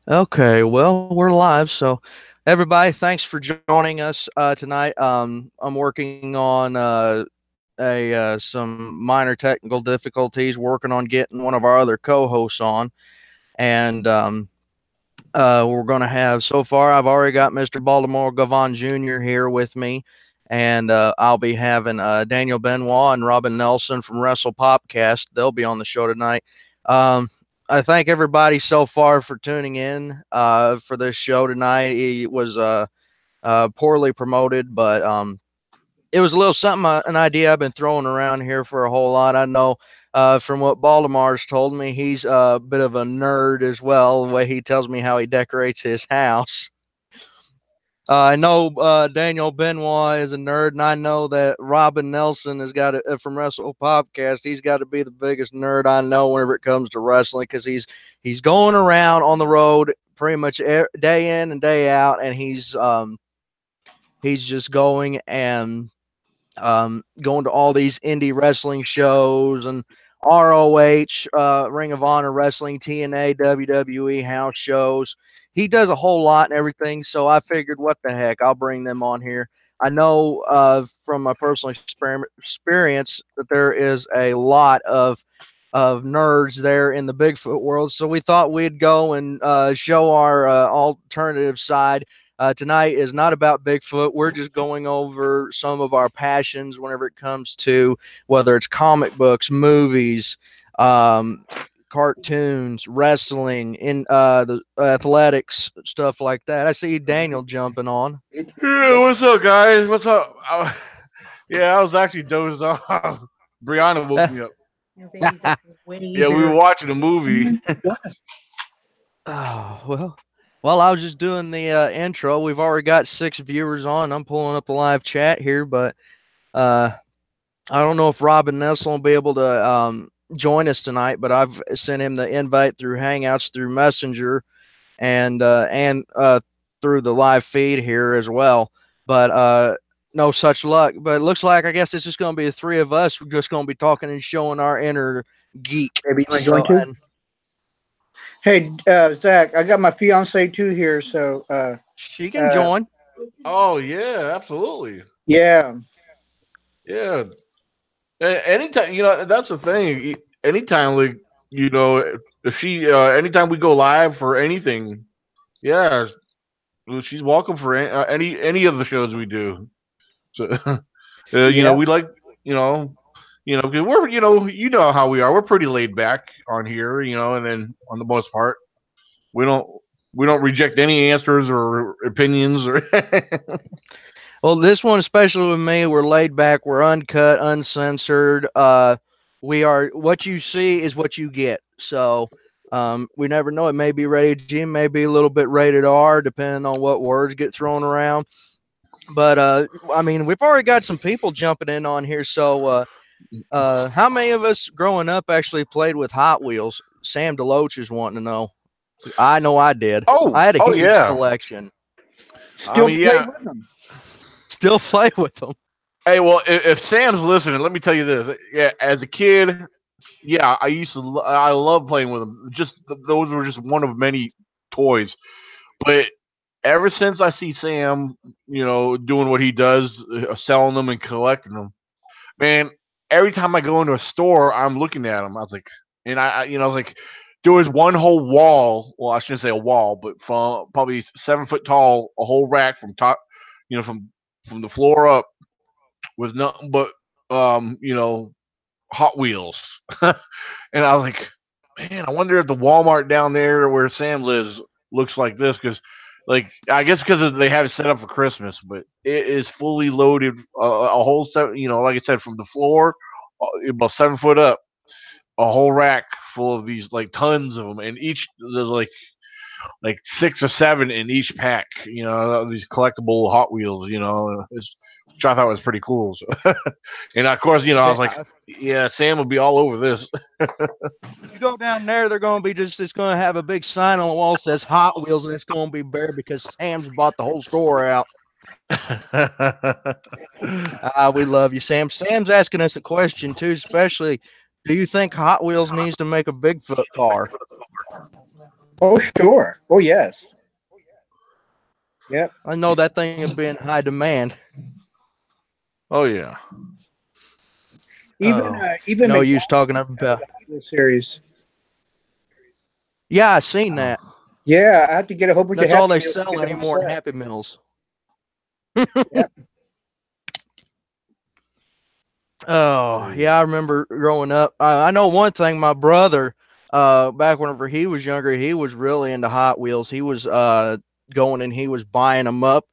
Okay, well, we're live, so everybody, thanks for joining us tonight. I'm working on a some minor technical difficulties, working on getting one of our other co-hosts on, and we're going to have so far. I've already got Mr. Baldemar Galvan Jr. here with me, and I'll be having Daniel Benoit and Robyn Nelson from Wrestle Popcast. They'll be on the show tonight. Um, I thank everybody so far for tuning in for this show tonight. It was poorly promoted, but it was a little something, an idea I've been throwing around here for a whole lot. I know from what Baldemar's told me, he's a bit of a nerd as well, the way he tells me how he decorates his house. I know Daniel Benoit is a nerd, and I know that Robyn Nelson has got it from Wrestle Podcast. He's got to be the biggest nerd I know whenever it comes to wrestling, because he's going around on the road pretty much day in and day out, and he's just going and going to all these indie wrestling shows and ROH, Ring of Honor Wrestling, TNA, WWE house shows. He does a whole lot and everything. So I figured, what the heck, I'll bring them on here. I know from my personal experience that there is a lot of nerds there in the Bigfoot world. So we thought we'd go and show our alternative side. Tonight is not about Bigfoot. We're just going over some of our passions whenever it comes to whether it's comic books, movies, cartoons, wrestling, in the athletics, stuff like that. I see Daniel jumping on. Yeah, what's up, guys? What's up? Yeah, I was actually dozed off. Brianna woke me up. Yeah, we were watching a movie. Oh, well, I was just doing the intro. We've already got 6 viewers on. I'm pulling up the live chat here, but uh, I don't know if Robyn Nelson will be able to join us tonight, but I've sent him the invite through Hangouts, through Messenger, and through the live feed here as well. But no such luck. But it looks like, I guess it's just going to be the three of us. We're just going to be talking and showing our inner geek. Maybe you want to join too? Hey, Zach, I got my fiance too here, so she can join. Oh yeah, absolutely. Yeah. Yeah. Anytime, that's the thing. Anytime, like, if she, anytime we go live for anything, yeah, well, she's welcome for any of the shows we do. So, we like, 'cause we're, you know how we are. We're pretty laid back on here, and then on the most part, we don't we don't reject any answers or opinions or. Well, this one, especially with me, we're laid back, we're uncut, uncensored. We are, what you see is what you get. So we never know. It may be rated G, may be a little bit rated R, depending on what words get thrown around. But I mean, we've already got some people jumping in on here. So how many of us growing up actually played with Hot Wheels? Sam DeLoach is wanting to know. I know I did. I had a huge collection. Still play with them. Still play with them. Hey, well, if Sam's listening, let me tell you this. Yeah, as a kid, yeah, I love playing with them. Just those were just one of many toys. But ever since I see Sam, doing what he does, selling them and collecting them, man, every time I go into a store, I'm looking at them. I was like, and I was like, there was one whole wall. Well, I shouldn't say a wall, but from probably 7 foot tall, a whole rack from top, from the floor up, with nothing but Hot Wheels. And I was like, man, I wonder if the Walmart down there where Sam lives looks like this, because like, I guess because they have it set up for Christmas, but it is fully loaded, a whole set, like I said, from the floor about 7 foot up, a whole rack full of these, like, tons of them, and each there's like 6 or 7 in each pack. These collectible Hot Wheels. Which I thought was pretty cool. So. And of course, I was like, yeah, Sam will be all over this. You go down there, they're going to be it's going to have a big sign on the wall that says Hot Wheels, and it's going to be bare because Sam's bought the whole store out. We love you, Sam. Sam's asking us a question too, especially, do you think Hot Wheels needs to make a Bigfoot car? Oh, sure. Oh, yes. Yep. I know that thing had been in high demand. Oh yeah. Even even No use McDonald's talking have about. a Hot Wheels series. Yeah, I seen that. Yeah, I have to get a whole bunch of That's all Happy they Meals to sell get them anymore in set. Happy Meals. Yep. Oh, yeah, I remember growing up. I know one thing, my brother, back whenever he was younger, he was really into Hot Wheels. He was going and he was buying them up.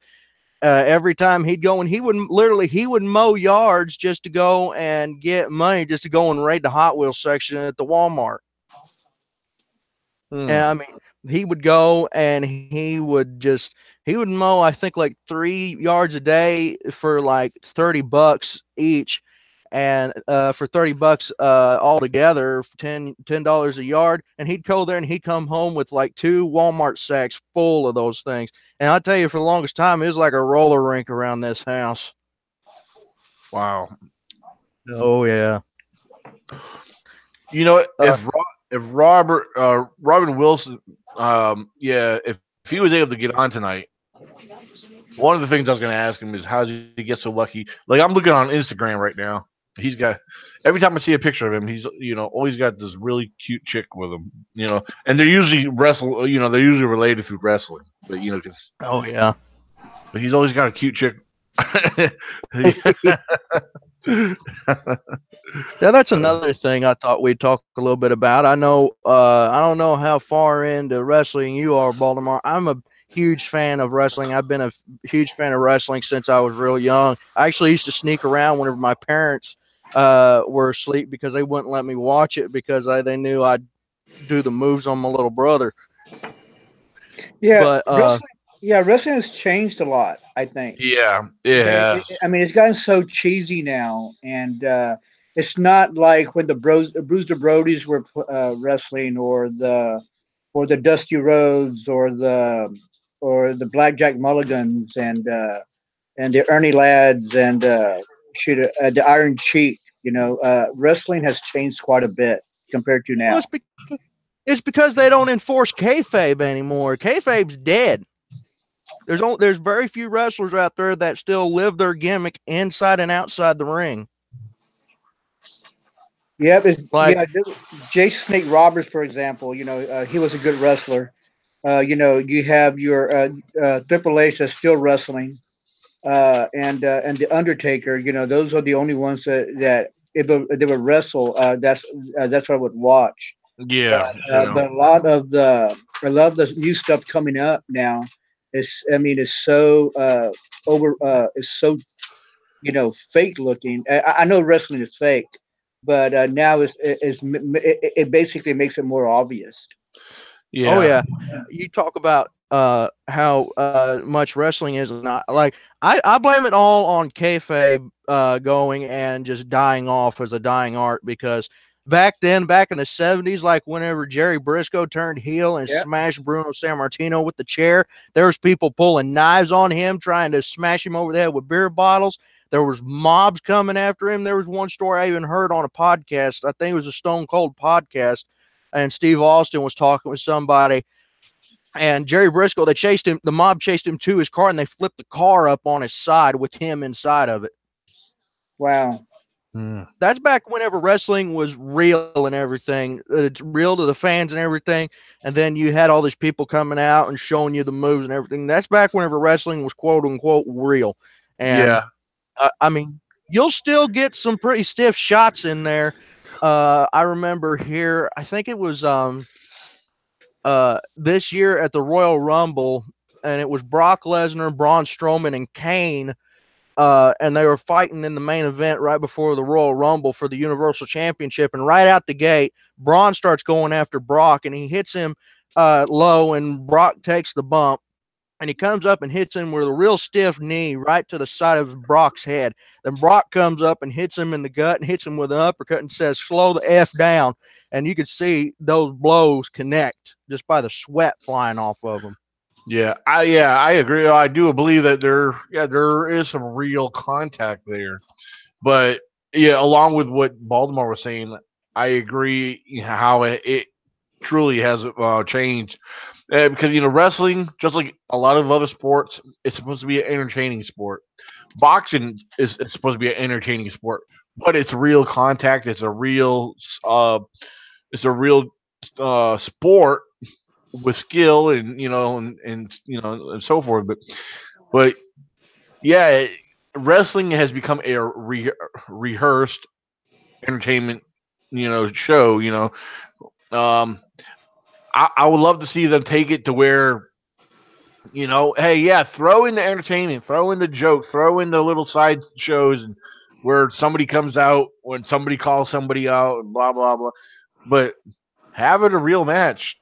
Every time he'd go and he would mow yards just to go and get money just to go and raid the Hot Wheels section at the Walmart. And I mean, he would go and he would mow, I think, like 3 yards a day for like $30 each. And for $30 altogether, $10 a yard. And he'd go there and he'd come home with like 2 Walmart sacks full of those things. And I tell you, for the longest time, it was like a roller rink around this house. Wow. Oh yeah. You know, if Robyn Wilson, if he was able to get on tonight, one of the things I was going to ask him is how did he get so lucky? Like I'm looking on Instagram right now. He's got every time I see a picture of him, he's always got this really cute chick with him. And they're usually they're usually related through wrestling, but Oh yeah. but he's always got a cute chick. Yeah, that's another thing I thought we'd talk a little bit about. I know, I don't know how far into wrestling you are, Baldemar. I'm a huge fan of wrestling. I've been a huge fan of wrestling since I was real young. I actually used to sneak around whenever my parents were asleep because they wouldn't let me watch it because they knew I'd do the moves on my little brother. Yeah, But wrestling. Yeah, wrestling has changed a lot. I think. Yeah, it has. I mean, it's gotten so cheesy now, and it's not like when the Bruiser Brodies were wrestling, or the Dusty Rhodes, or the Blackjack Mulligans, and the Ernie Lads, and the Iron Sheik. Wrestling has changed quite a bit compared to well, now. it's because they don't enforce kayfabe anymore. Kayfabe's dead. There's very few wrestlers out there that still live their gimmick inside and outside the ring. Yeah, Like, Jason Snake Roberts, for example. He was a good wrestler. You have your Triple H that's still wrestling, and the Undertaker. Those are the only ones that if they would wrestle, that's what I would watch. Yeah, But a lot of the new stuff coming up now is so is so fake looking. I know wrestling is fake, but now it basically makes it more obvious. oh yeah, yeah, you talk about how much wrestling is not like I blame it all on kayfabe going and just dying off as a dying art because back then, back in the 70s, like whenever Jerry Briscoe turned heel and Yeah. smashed Bruno Sammartino with the chair, there was people pulling knives on him trying to smash him over the head with beer bottles. There was mobs coming after him. There was one story I even heard on a podcast. I think it was a Stone Cold podcast, and Steve Austin was talking with somebody, and Jerry Briscoe, they chased him. The mob chased him to his car, and they flipped the car up on his side with him inside of it. Wow. That's back whenever wrestling was real and everything. It's real to the fans and everything. And then you had all these people coming out and showing you the moves and everything. That's back whenever wrestling was quote unquote real. And yeah. I mean, you'll still get some pretty stiff shots in there. I remember here, I think it was this year at the Royal Rumble, and it was Brock Lesnar, Braun Strowman, and Kane, and they were fighting in the main event right before the Royal Rumble for the Universal Championship. And right out the gate, Braun starts going after Brock, and he hits him low, and Brock takes the bump. And he comes up and hits him with a real stiff knee right to the side of Brock's head. Then Brock comes up and hits him in the gut and hits him with an uppercut and says, "Slow the F down." And you can see those blows connect just by the sweat flying off of them. I agree. I do believe that there is some real contact there. But yeah, along with what Baltimore was saying, I agree how truly has changed. Because wrestling, just like a lot of other sports, is supposed to be an entertaining sport. Boxing is supposed to be an entertaining sport, but it's real contact. It's a real sport with skill and and so forth. But yeah, wrestling has become a rehearsed entertainment show. Um, I would love to see them take it to where, hey, yeah, throw in the entertainment, throw in the joke, throw in the little side shows, and where somebody comes out when somebody calls somebody out and blah blah blah. But have it a real match.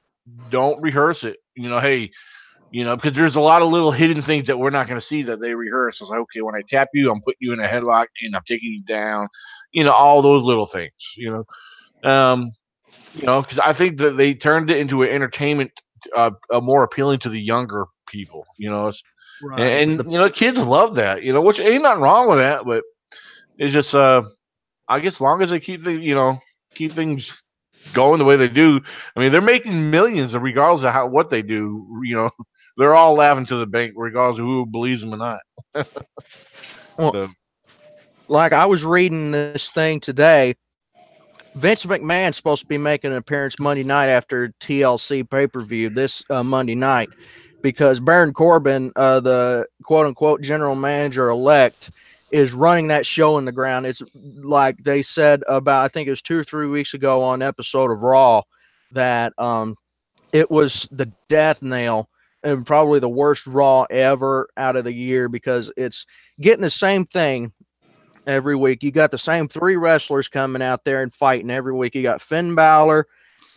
Don't rehearse it. Hey, because there's a lot of little hidden things that we're not going to see that they rehearse. It's like, okay, when I tap you, I'm putting you in a headlock and I'm taking you down. All those little things. Um, because I think that they turned it into an entertainment, more appealing to the younger people. Right. Kids love that. Which ain't nothing wrong with that, but it's just, I guess, as long as they keep things going the way they do. I mean, they're making millions, regardless of what they do. They're all laughing to the bank, regardless of who believes them or not. Well, So, like I was reading this thing today. Vince McMahon's supposed to be making an appearance Monday night after TLC pay-per-view this Monday night, because Baron Corbin, the quote-unquote general manager elect, is running that show in the ground. It's like they said about, I think it was 2 or 3 weeks ago on an episode of Raw, that it was the death nail and probably the worst Raw ever out of the year, because it's getting the same thing every week. You got the same 3 wrestlers coming out there and fighting every week. You got Finn Balor,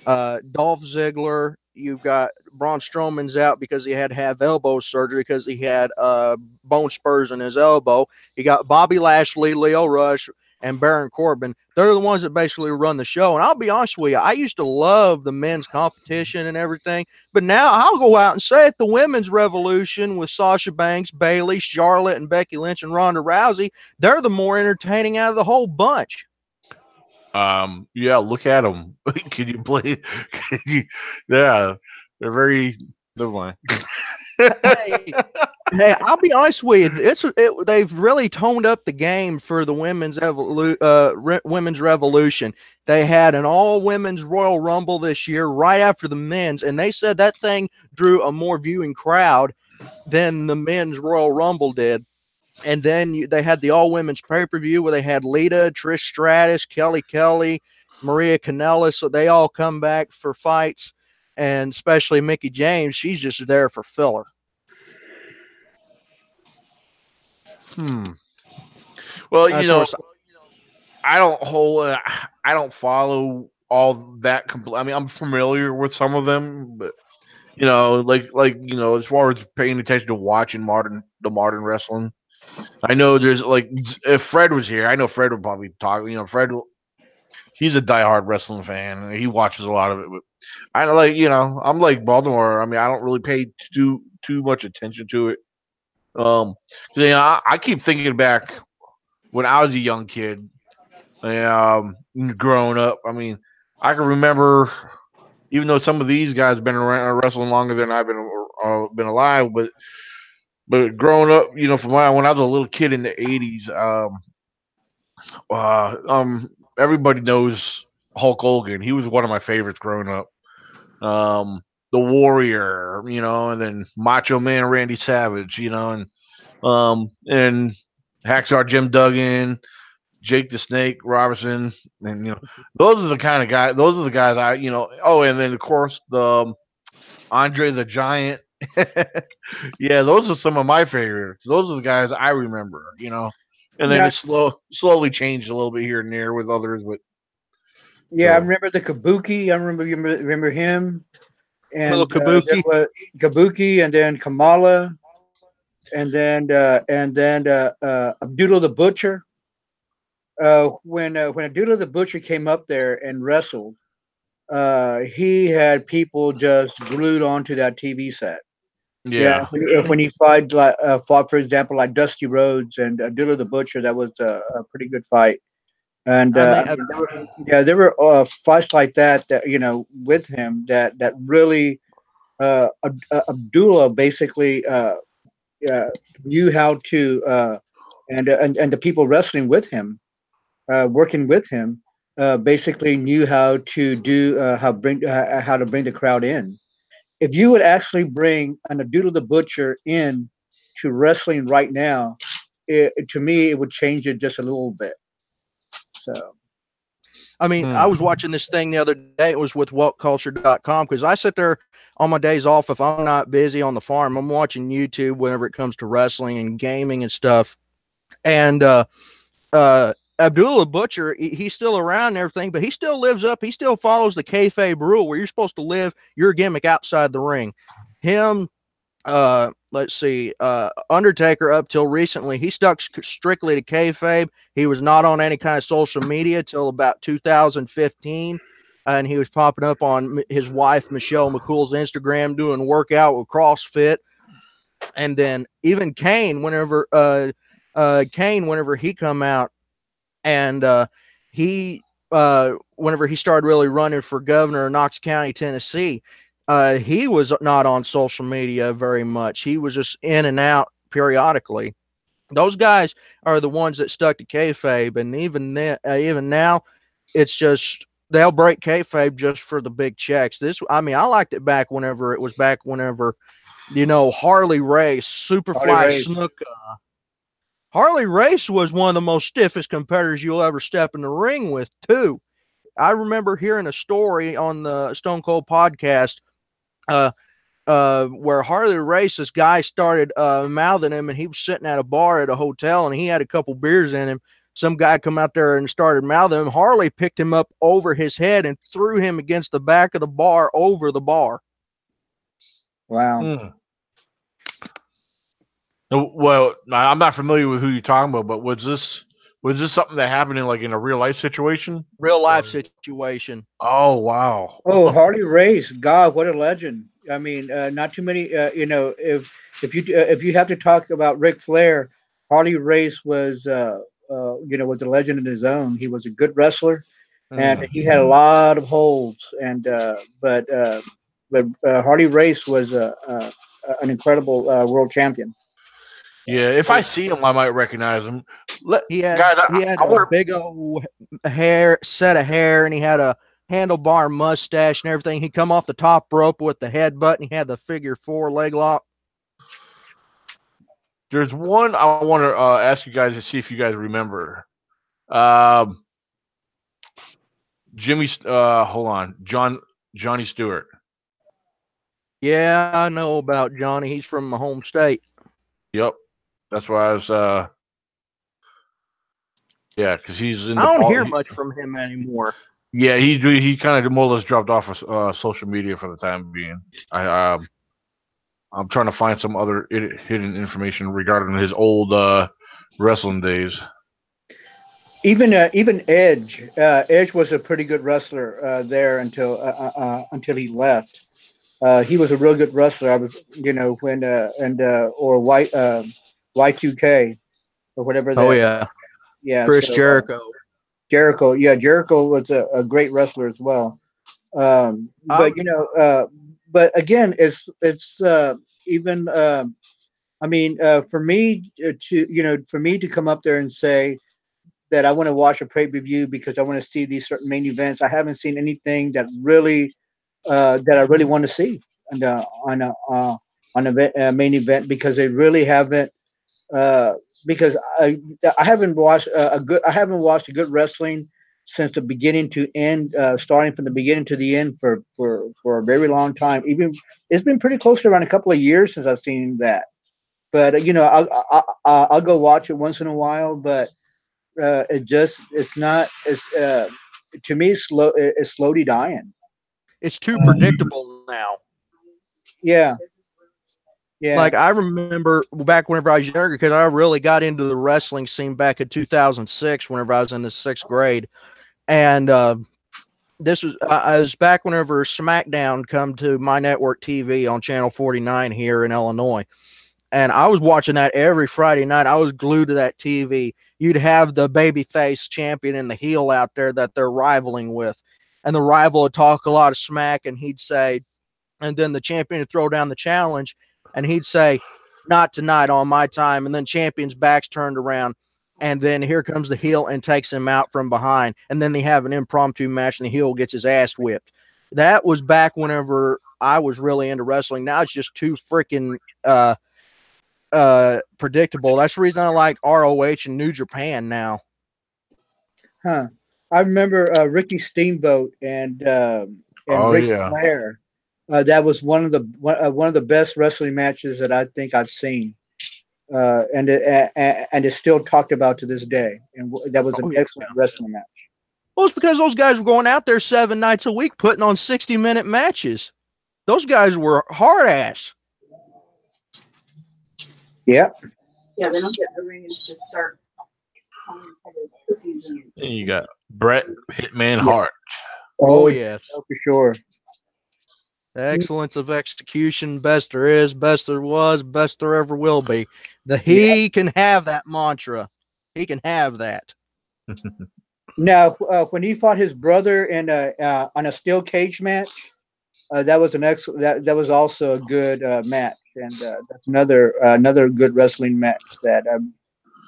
Dolph Ziggler. You've got Braun Strowman's out because he had to have elbow surgery because he had bone spurs in his elbow. You got Bobby Lashley, Leo Rush, and Baron Corbin. They're the ones that basically run the show. And I'll be honest with you, I used to love the men's competition and everything, but now I'll go out and say it, the women's revolution with Sasha Banks, Bayley, Charlotte, and Becky Lynch and Ronda Rousey, they're the more entertaining out of the whole bunch. yeah, look at them. Can you play? Can you, yeah, they're very. Never mind. Hey, I'll be honest with you. They've really toned up the game for the women's revolution. They had an all women's Royal Rumble this year, right after the men's, and they said that thing drew a more viewing crowd than the men's Royal Rumble did. And then they had the all women's pay per view where they had Lita, Trish Stratus, Kelly, Maria Kanellis. So they all come back for fights, and especially Mickie James. She's just there for filler. Well, Of course, I don't follow all that. I mean, I'm familiar with some of them, but as far as paying attention to watching the modern wrestling, I know there's if Fred was here, I know Fred would probably talk. Fred, he's a diehard wrestling fan, and he watches a lot of it. But I'm like Baldemar. I mean, I don't really pay too much attention to it. 'Cause, I keep thinking back when I was a young kid, growing up. I mean, I can remember, even though some of these guys have been around wrestling longer than I've been alive, but growing up, from when I was a little kid in the '80s, everybody knows Hulk Hogan. He was one of my favorites growing up. The Warrior, and then Macho Man Randy Savage, and Hacksaw Jim Duggan, Jake the Snake Robinson, and those are the kind of guys. Those are the guys I. Oh, and then of course the Andre the Giant. Yeah, those are some of my favorites. Those are the guys I remember. And then it slowly changed a little bit here and there with others, but. Yeah, I remember the Kabuki. I remember him. And little Kabuki. Kabuki, and then Kamala, and then Abdullah the Butcher. When Abdullah the Butcher came up there and wrestled, he had people just glued onto that TV set. Yeah. When he fought, for example, like Dusty Rhodes and Abdullah the Butcher, that was a pretty good fight. And I I mean, mean, there were fights like that with him that really Abdullah basically uh, knew how to and the people wrestling with him, working with him, basically knew how to do how to bring the crowd in. If you would actually bring an Abdullah the Butcher in to wrestling right now, to me it would change it just a little bit. So I mean, I was watching this thing the other day. It was with whatculture.com because I sit there on my days off. If I'm not busy on the farm, I'm watching YouTube whenever it comes to wrestling and gaming and stuff. And Abdullah Butcher, he's still around and everything, but he still lives up. He still follows the kayfabe rule where you're supposed to live your gimmick outside the ring. Him, let's see, Undertaker up till recently, he stuck strictly to kayfabe. He was not on any kind of social media till about 2015. And he was popping up on his wife, Michelle McCool's Instagram, doing workout with CrossFit. And then even Kane, whenever he come out and he whenever he started really running for governor of Knox County, Tennessee, he was not on social media very much. He was just in and out periodically. Those guys are the ones that stuck to kayfabe, and even now, it's just they'll break kayfabe just for the big checks. I mean, I liked it back whenever Harley Race, Superfly Snook. Harley Race was one of the most stiffest competitors you'll ever step in the ring with, too. I remember hearing a story on the Stone Cold podcast where Harley Race, this guy started mouthing him, and he was sitting at a bar at a hotel, and he had a couple beers in him. Some guy come out there and started mouthing him. Harley picked him up over his head and threw him against the back of the bar over the bar. Wow. Well, I'm not familiar with who you're talking about, but was this something that happened in a real life situation? Real life situation. Oh wow. Oh, Harley Race, God, what a legend! I mean, not too many. If you have to talk about Ric Flair, Harley Race was was a legend in his own. He was a good wrestler, and he had a lot of holds. And but Harley Race was an incredible world champion. Yeah, if I see him, I might recognize him. He had guys, a big old set of hair, and he had a handlebar mustache and everything. He come off the top rope with the headbutt, and he had the figure 4 leg lock. There's one I want to ask you guys to see if you guys remember. Hold on, Johnny Stewart. Yeah, I know about Johnny. He's from my home state. Yep, that's why I was. Yeah, because he's in. I don't hear much from him anymore. Yeah, he kind of more or less dropped off of social media for the time being. I'm trying to find some other hidden information regarding his old wrestling days. Even Edge, Edge was a pretty good wrestler there until he left. He was a real good wrestler. I was, when or Y2K or whatever. Oh yeah, Chris Jericho. Jericho, yeah, Jericho was a great wrestler as well. But but again, it's even. I mean, for me to come up there and say that I want to watch a pay-per-view because I want to see these certain main events, I haven't seen anything that really that I really want to see on a main event because they really haven't. Because I haven't watched I haven't watched a good wrestling since the beginning to end, starting from the beginning to the end for a very long time. Even it's been pretty close to around a couple of years since I've seen that. But I'll go watch it once in a while. But it's not to me it's slowly dying. It's too predictable now. Yeah. Yeah. Like I remember back whenever I was younger, because I really got into the wrestling scene back in 2006 whenever I was in the 6th grade. And this was I was back whenever SmackDown come to my network TV on channel 49 here in Illinois. And I was watching that every Friday night. I was glued to that TV. You'd have the babyface champion and the heel out there that they're rivaling with. And the rival would talk a lot of smack, and he'd say, and then the champion would throw down the challenge, and he'd say, not tonight, on my time. And then champion's back's turned around, and then here comes the heel and takes him out from behind. And then they have an impromptu match, and the heel gets his ass whipped. That was back whenever I was really into wrestling. Now it's just too freaking predictable. That's the reason I like ROH and New Japan now. Huh. I remember Ricky Steamboat and Ric Flair. That was one of the best wrestling matches that I think I've seen, and it's still talked about to this day. And that was an excellent wrestling match. Well, it's because those guys were going out there 7 nights a week putting on 60-minute matches. Those guys were hard ass. Yep. Yeah, they don't get the rings to start. And you got Bret Hitman Hart. Oh, yes. Oh, for sure. Excellence of execution, best there is, best there was, best there ever will be. He can have that mantra. He can have that. Now, when he fought his brother in on a steel cage match, that was an excellent. That was also a good match, and that's another good wrestling match that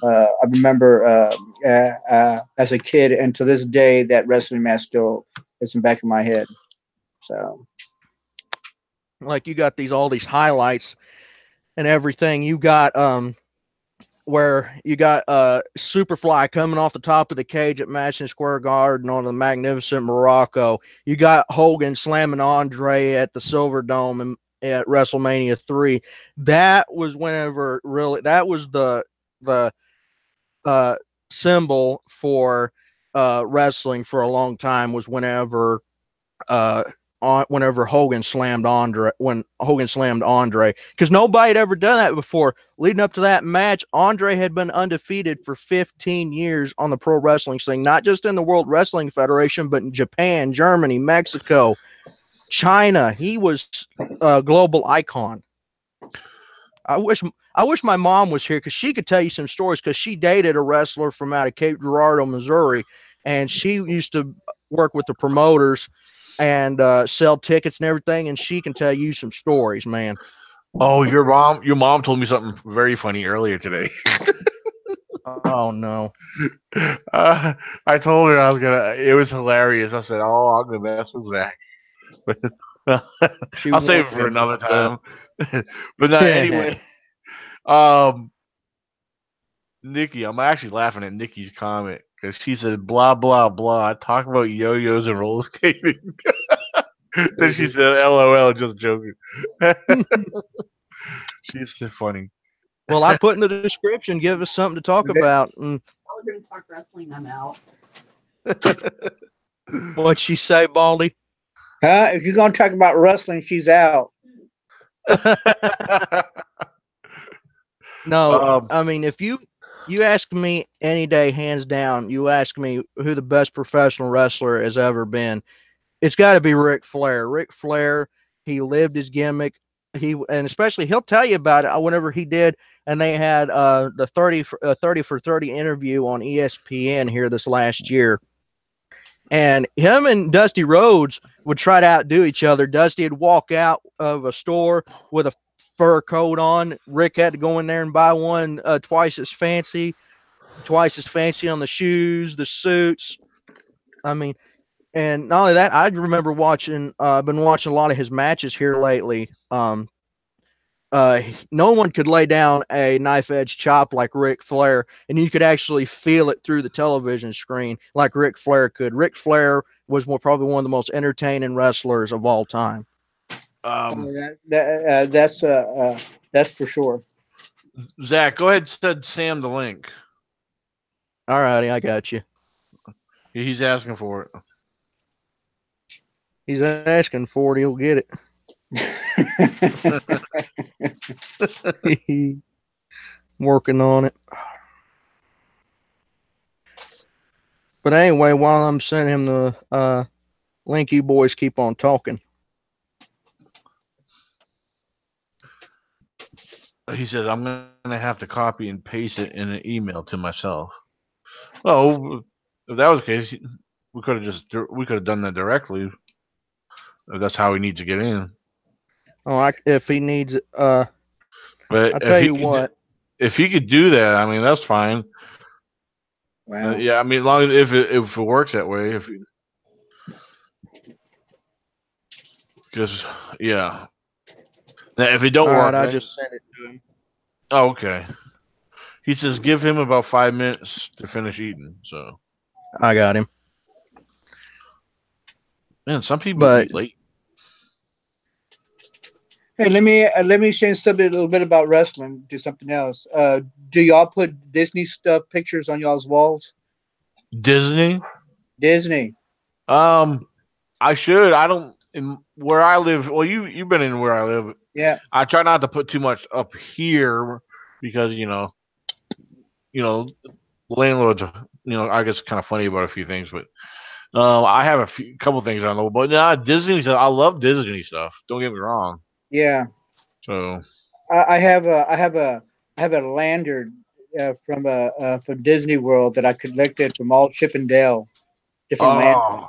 I remember as a kid, and to this day, that wrestling match still is in the back of my head. So, like, you got all these highlights and everything. You got where you got Superfly coming off the top of the cage at Madison Square Garden on the magnificent Morocco. You got Hogan slamming Andre at the Silver Dome at WrestleMania 3. That was whenever that was the symbol for wrestling for a long time, was whenever Hogan slammed Andre, because nobody had ever done that before. Leading up to that match, Andre had been undefeated for 15 years on the pro wrestling scene, not just in the World Wrestling Federation, but in Japan, Germany, Mexico, China. He was a global icon. I wish my mom was here, because she could tell you some stories, because she dated a wrestler from out of Cape Girardeau, Missouri, and she used to work with the promoters and sell tickets and everything, and she can tell you some stories, man. Oh, your mom told me something very funny earlier today. Oh no. I told her it was hilarious. I said, "Oh, I'm gonna mess with Zach." I'll save it for another time. But no, anyway. Nikki, I'm actually laughing at Nikki's comment, because she said, blah, blah, blah, talk about yo-yos and roller skating. Then she said, LOL, just joking. She's so funny. Well, I put in the description, give us something to talk about. And we're going to talk wrestling, I'm out. What'd she say, Baldy? If you're going to talk about wrestling, she's out. No, I mean, if you ask me any day, hands down, you ask me who the best professional wrestler has ever been, it's got to be Ric Flair. Ric Flair, he lived his gimmick. And especially, he'll tell you about it whenever he did. And they had the 30 for 30 interview on ESPN here this last year. And him and Dusty Rhodes would try to outdo each other. Dusty would walk out of a store with a fur coat on. Rick had to go in there and buy one twice as fancy on the shoes, the suits. I mean, and not only that, I remember watching. I've been watching a lot of his matches here lately. No one could lay down a knife edge chop like Ric Flair, and you could actually feel it through the television screen like Ric Flair could. Ric Flair was probably one of the most entertaining wrestlers of all time. That's for sure. Zach, go ahead and send Sam the link. All righty, I got you. He's asking for it. He's asking for it. He'll get it. Working on it. But anyway, while I'm sending him the link, you boys keep on talking. He says, I'm gonna have to copy and paste it in an email to myself. Oh, if that was the case, we could have done that directly. If that's how he needs to get in. Oh, if he needs, But I'll tell you what. if he could do that, I mean, that's fine. Wow. Yeah, I mean, as long as if it works that way, because yeah, now, if it don't All work, right, I then just sent it to him. oh, okay. He says give him about 5 minutes to finish eating. So I got him. man, some people But eat late. Hey, let me change something a little bit about wrestling. Do something else. Do y'all put Disney stuff pictures on y'all's walls? Disney. Disney. I should. I don't. In where I live. Well, you've been in where I live. Yeah. I try not to put too much up here because landlords. I guess kind of funny about a few things, but I have a couple things I know. But nah, Disney stuff. I love Disney stuff. Don't get me wrong. Yeah. So I have a lanyard from Disney World that I collected from all Chip and Dale, different lanterns.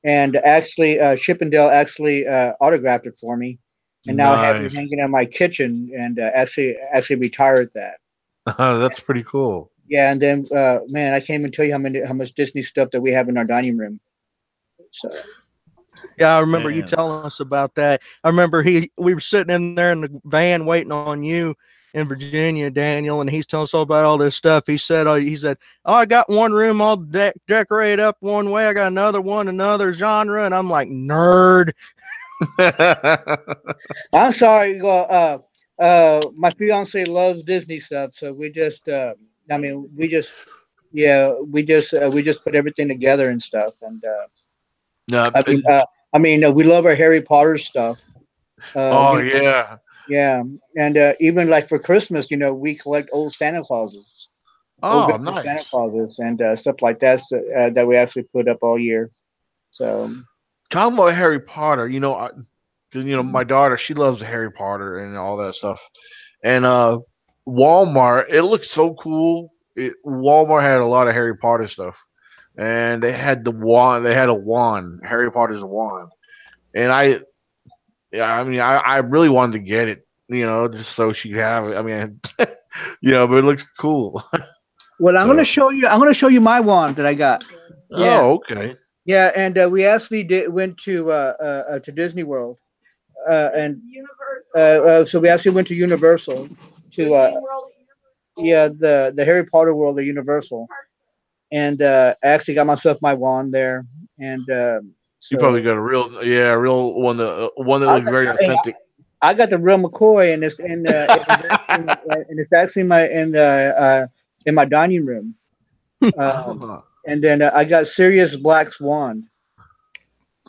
And actually, Chip and Dale actually autographed it for me, and now I have it nice. hanging in my kitchen. And actually retired that. That's pretty cool. Yeah, and then man, I can't even tell you how much Disney stuff that we have in our dining room. So yeah, I remember you telling us about that. I remember we were sitting in there in the van waiting on you in Virginia, Daniel, and he's telling us all about all this stuff. He said, oh, I got one room all decorated up one way. I got another one, another genre. And I'm like, nerd. I'm sorry. My fiance loves Disney stuff. So we just, we just put everything together and stuff. And, no, we love our Harry Potter stuff. Yeah. Yeah, and even like for Christmas, we collect old Santa Clauses, old nice. Santa Clauses, and stuff like that that we actually put up all year. So, talking about Harry Potter, because my daughter, she loves Harry Potter and all that stuff, and Walmart, it looked so cool. Walmart had a lot of Harry Potter stuff, and they had the wand. They had a wand, Harry Potter's wand, and I really wanted to get it, just so she could have it. I mean, but it looks cool. Well, I'm going to show you. I'm going to show you my wand that I got. Yeah. Oh, okay. Yeah, and we actually went to Disney World, and so we actually went to Universal to the Harry Potter World at Universal, and I actually got myself my wand there, and so you probably got a real one that looks very authentic. I got the real McCoy, and it's actually in my dining room. And then I got Sirius Black's wand,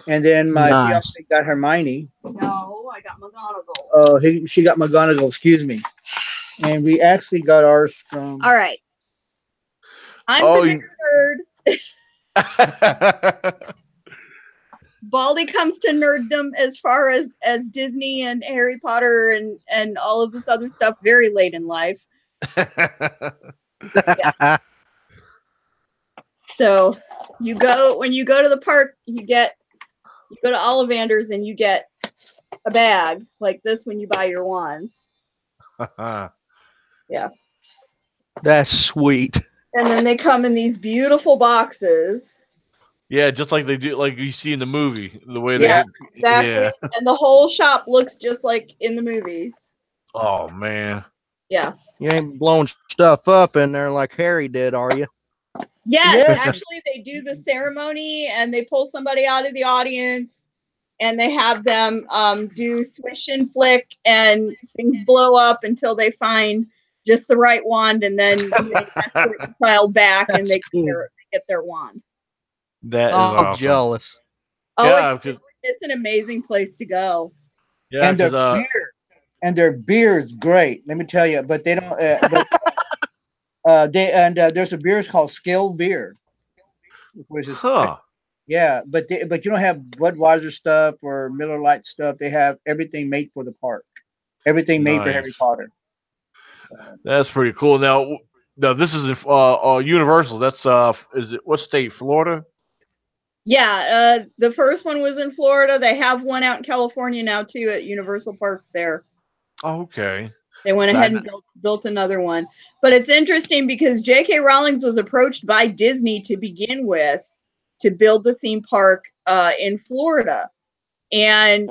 and then my fiance got Hermione. No, I got McGonagall. Oh, she got McGonagall. Excuse me. And we actually got ours from. All right. I'm the big nerd. Baldy comes to nerddom as far as Disney and Harry Potter and all of this other stuff very late in life. Yeah. So when you go to the park, you go to Ollivander's and you get a bag like this when you buy your wands. Yeah. That's sweet. And then they come in these beautiful boxes. Yeah, just like they do, like you see in the movie, the way exactly. Yeah. And the whole shop looks just like in the movie. Oh man. Yeah. You ain't blowing stuff up in there like Harry did, are you? Yes, actually they do the ceremony and they pull somebody out of the audience and they have them do swish and flick and things blow up until they find just the right wand, and then they escort the child back and they get their wand. That is awesome. Jealous. Oh, yeah, it's an amazing place to go. Yeah, and their beer is great. Let me tell you, but they don't. There's a beer called Scaled Beer, which is yeah, but you don't have Budweiser stuff or Miller Lite stuff. They have everything made for the park, everything made for Harry Potter. That's pretty cool. Now this is Universal. That's is it what state? Florida. Yeah, the first one was in Florida. They have one out in California now too at Universal Parks there. Oh, okay. They went ahead and built another one. But it's interesting because J.K. Rowling was approached by Disney to begin with to build the theme park in Florida. And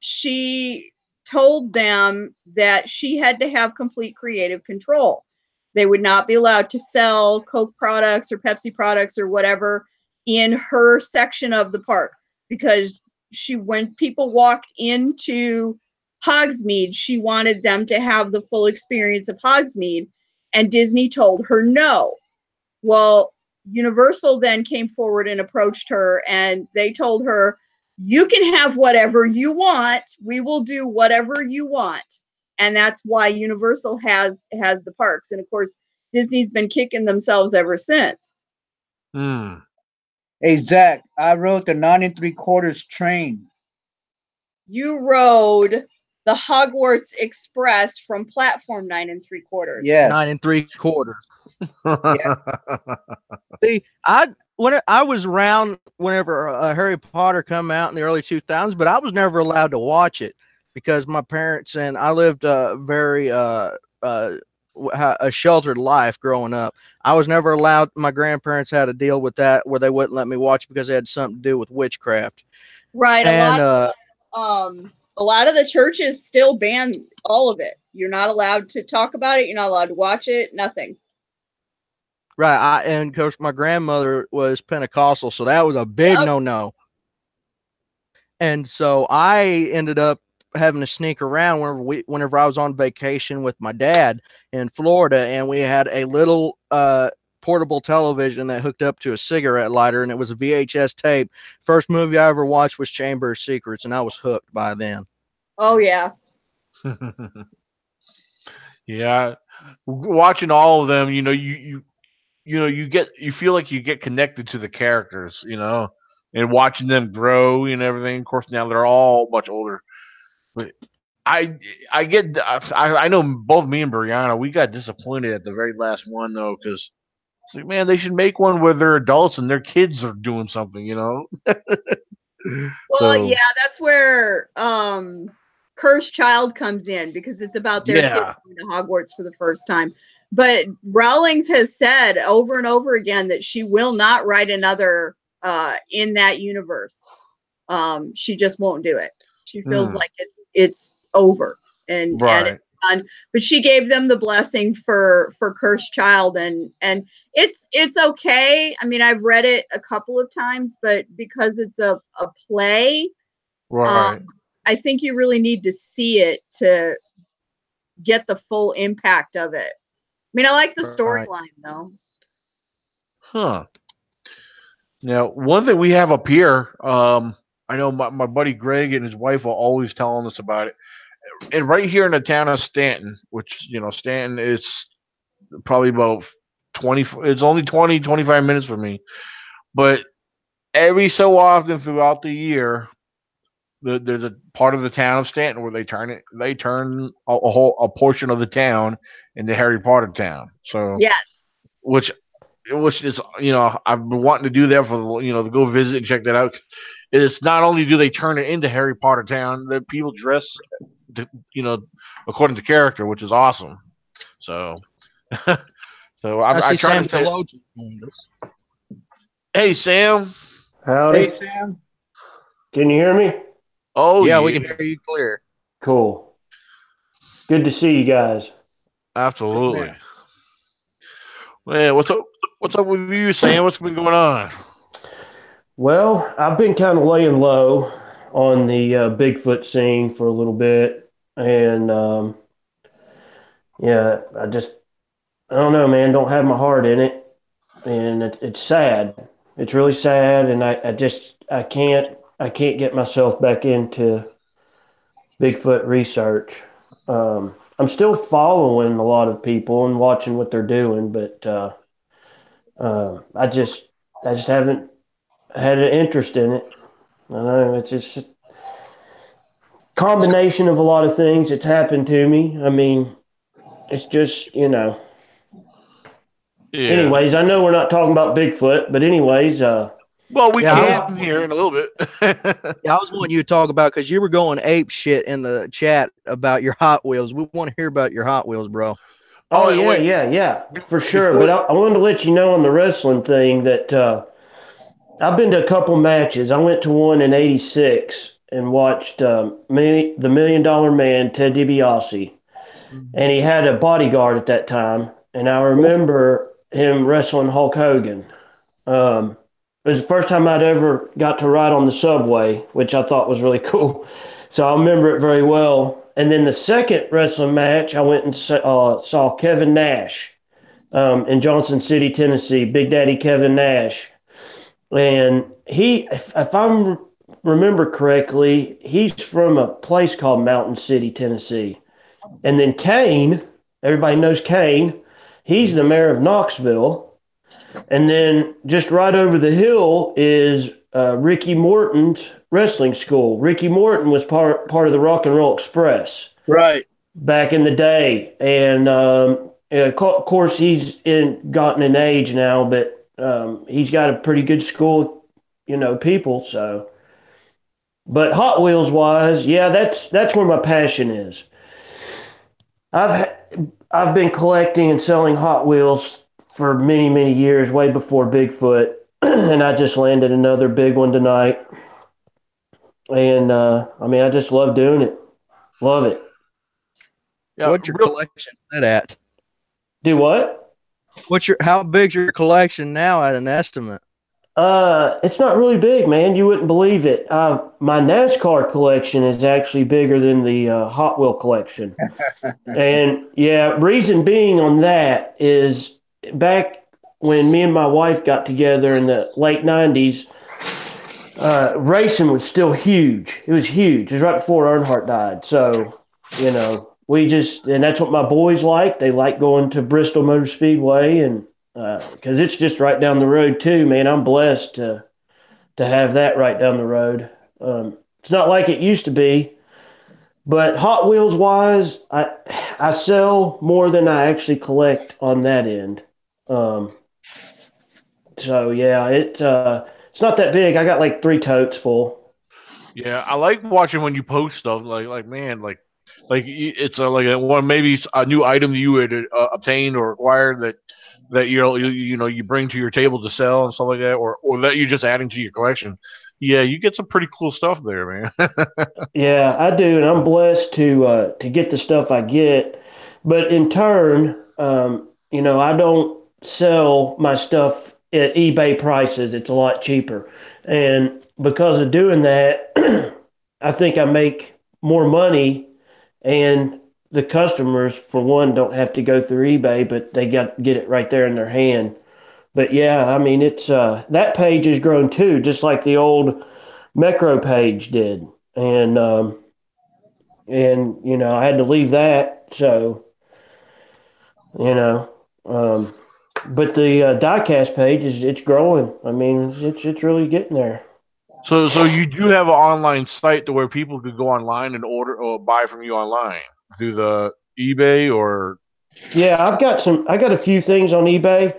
she told them that she had to have complete creative control. They would not be allowed to sell Coke products or Pepsi products or whatever in her section of the park, because when people walked into Hogsmeade, she wanted them to have the full experience of Hogsmeade, and Disney told her no. Well, Universal then came forward and approached her, and they told her, you can have whatever you want. We will do whatever you want. And that's why Universal has the parks. And of course, Disney's been kicking themselves ever since. Hey, Zach, I rode the 9 3/4 train. You rode the Hogwarts Express from platform 9 3/4. Yes. 9 3/4. Yeah. See, when I was around whenever Harry Potter come out in the early 2000s, but I was never allowed to watch it because my parents and I lived a very a sheltered life growing up. I was never allowed. My grandparents had to deal with that where they wouldn't let me watch because it had something to do with witchcraft. Right. And a lot of the churches still ban all of it. You're not allowed to talk about it. You're not allowed to watch it. Nothing. Right. And of course, my grandmother was Pentecostal, so that was a big no-no. And so I ended up having to sneak around whenever I was on vacation with my dad in Florida, and we had a little portable television that hooked up to a cigarette lighter, and it was a VHS tape. First movie I ever watched was Chamber of Secrets, and I was hooked by then. Oh yeah. Yeah. Watching all of them, you feel like you get connected to the characters, and watching them grow and everything. Of course, now they're all much older. But I know both me and Brianna, we got disappointed at the very last one though, because it's like, man, they should make one where they're adults and their kids are doing something, Well, yeah, that's where Cursed Child comes in, because it's about their kids going to Hogwarts for the first time. But Rowling has said over and over again that she will not write another in that universe. She just won't do it. She feels like it's over and it's done. But she gave them the blessing for Cursed Child, and it's okay. I mean, I've read it a couple of times, but because it's a play, I think you really need to see it to get the full impact of it. I mean, I like the storyline though. Huh. Now, one thing we have up here, I know my buddy Greg and his wife are always telling us about it. And right here in the town of Stanton, which, Stanton is probably about 20, it's only 25 minutes from me. But every so often throughout the year, there's a part of the town of Stanton where they turn a portion of the town into Harry Potter town. So yes, which is, I've been wanting to do that for to go visit and check that out. It's not only do they turn it into Harry Potter town, that people dress according to character, which is awesome. So I try to say, hey Sam. Howdy. Hey Sam. Can you hear me? Oh yeah, we can hear you clear. Cool. Good to see you guys. Absolutely. Man, what's up with you, Sam? What's been going on? Well, I've been kind of laying low on the Bigfoot scene for a little bit, and yeah, I don't know, man. Don't have my heart in it, and it's sad. It's really sad, and I can't get myself back into Bigfoot research. I'm still following a lot of people and watching what they're doing, but I just haven't had an interest in it. I know it's just a combination of a lot of things that's happened to me. I mean, It's just, you know. Yeah. Anyways, I know we're not talking about Bigfoot, but anyways, Well, we Yeah, can here in a little bit. Yeah, I was wanting you to talk about because you were going ape shit in the chat about your Hot Wheels. We want to hear about your Hot Wheels, bro. oh wait, wait. yeah, for sure. Before, But I wanted to let you know on the wrestling thing that I've been to a couple matches. I went to one in '86 and watched the Million Dollar Man, Ted DiBiase, and he had a bodyguard at that time. And I remember him wrestling Hulk Hogan. It was the first time I'd ever got to ride on the subway, which I thought was really cool. So I remember it very well. And then the second wrestling match, I went and saw Kevin Nash in Johnson City, Tennessee, Big Daddy Kevin Nash. And he, if I remember correctly, he's from a place called Mountain City, Tennessee. And then Kane, everybody knows Kane, he's the mayor of Knoxville. And then just right over the hill is Ricky Morton's wrestling school. Ricky Morton was part of the Rock and Roll Express Right. back in the day, and of course he's gotten an age now, but he's got a pretty good school, you know, people. So, but Hot Wheels wise, yeah, that's where my passion is. I've I've been collecting and selling Hot Wheels for many years, way before Bigfoot, and I just landed another big one tonight. And I mean, I just love doing it. Love it. yeah, What's your collection set at? Do what? How big's your collection now at an estimate? It's not really big, man. You wouldn't believe it. My NASCAR collection is actually bigger than the Hot Wheel collection. And yeah, reason being on that is back when me and my wife got together in the late 90s, racing was still huge. It was huge. It was right before Earnhardt died. So, you know, and that's what my boys like. They like going to Bristol Motor Speedway, and because it's just right down the road too, man. I'm blessed to have that right down the road. It's not like it used to be, but Hot Wheels wise, I sell more than I actually collect on that end. So yeah, it's not that big. I got like 3 totes full. Yeah, I like watching when you post stuff. Like man, like it's maybe a new item you had obtained or acquired that you bring to your table to sell and stuff like that, or that you're just adding to your collection. Yeah, you get some pretty cool stuff there, man. Yeah, I do, and I'm blessed to get the stuff I get. But in turn, I don't sell my stuff at eBay prices. It's a lot cheaper, and because of doing that, I think I make more money, and the customers, for one, don't have to go through eBay, but they get it right there in their hand. But yeah, I mean, it's that page has grown too, just like the old Macro page did, and I had to leave that. So you know, um, but the diecast page it's growing. I mean, it's really getting there. So you do have an online site to where people could go online and order or buy from you online through the eBay or. Yeah, I got a few things on eBay,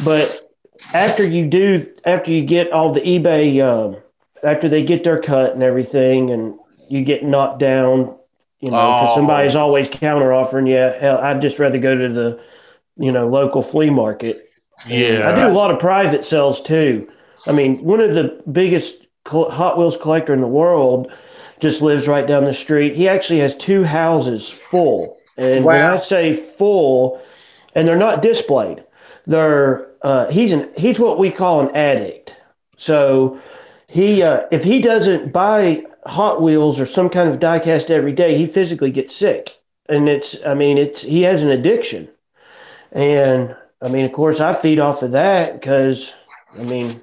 but after you get all the eBay, after they get their cut and everything, and you get knocked down, because somebody's always counter offering you. Hell, I'd just rather go to the, local flea market. Yeah, I do a lot of private sales too. I mean, one of the biggest Hot Wheels collector in the world just lives right down the street. He actually has 2 houses full. And when I say full, and they're not displayed, he's what we call an addict. So if he doesn't buy Hot Wheels or some kind of diecast every day, he physically gets sick. And he has an addiction. And I mean, of course, I feed off of that because, I mean,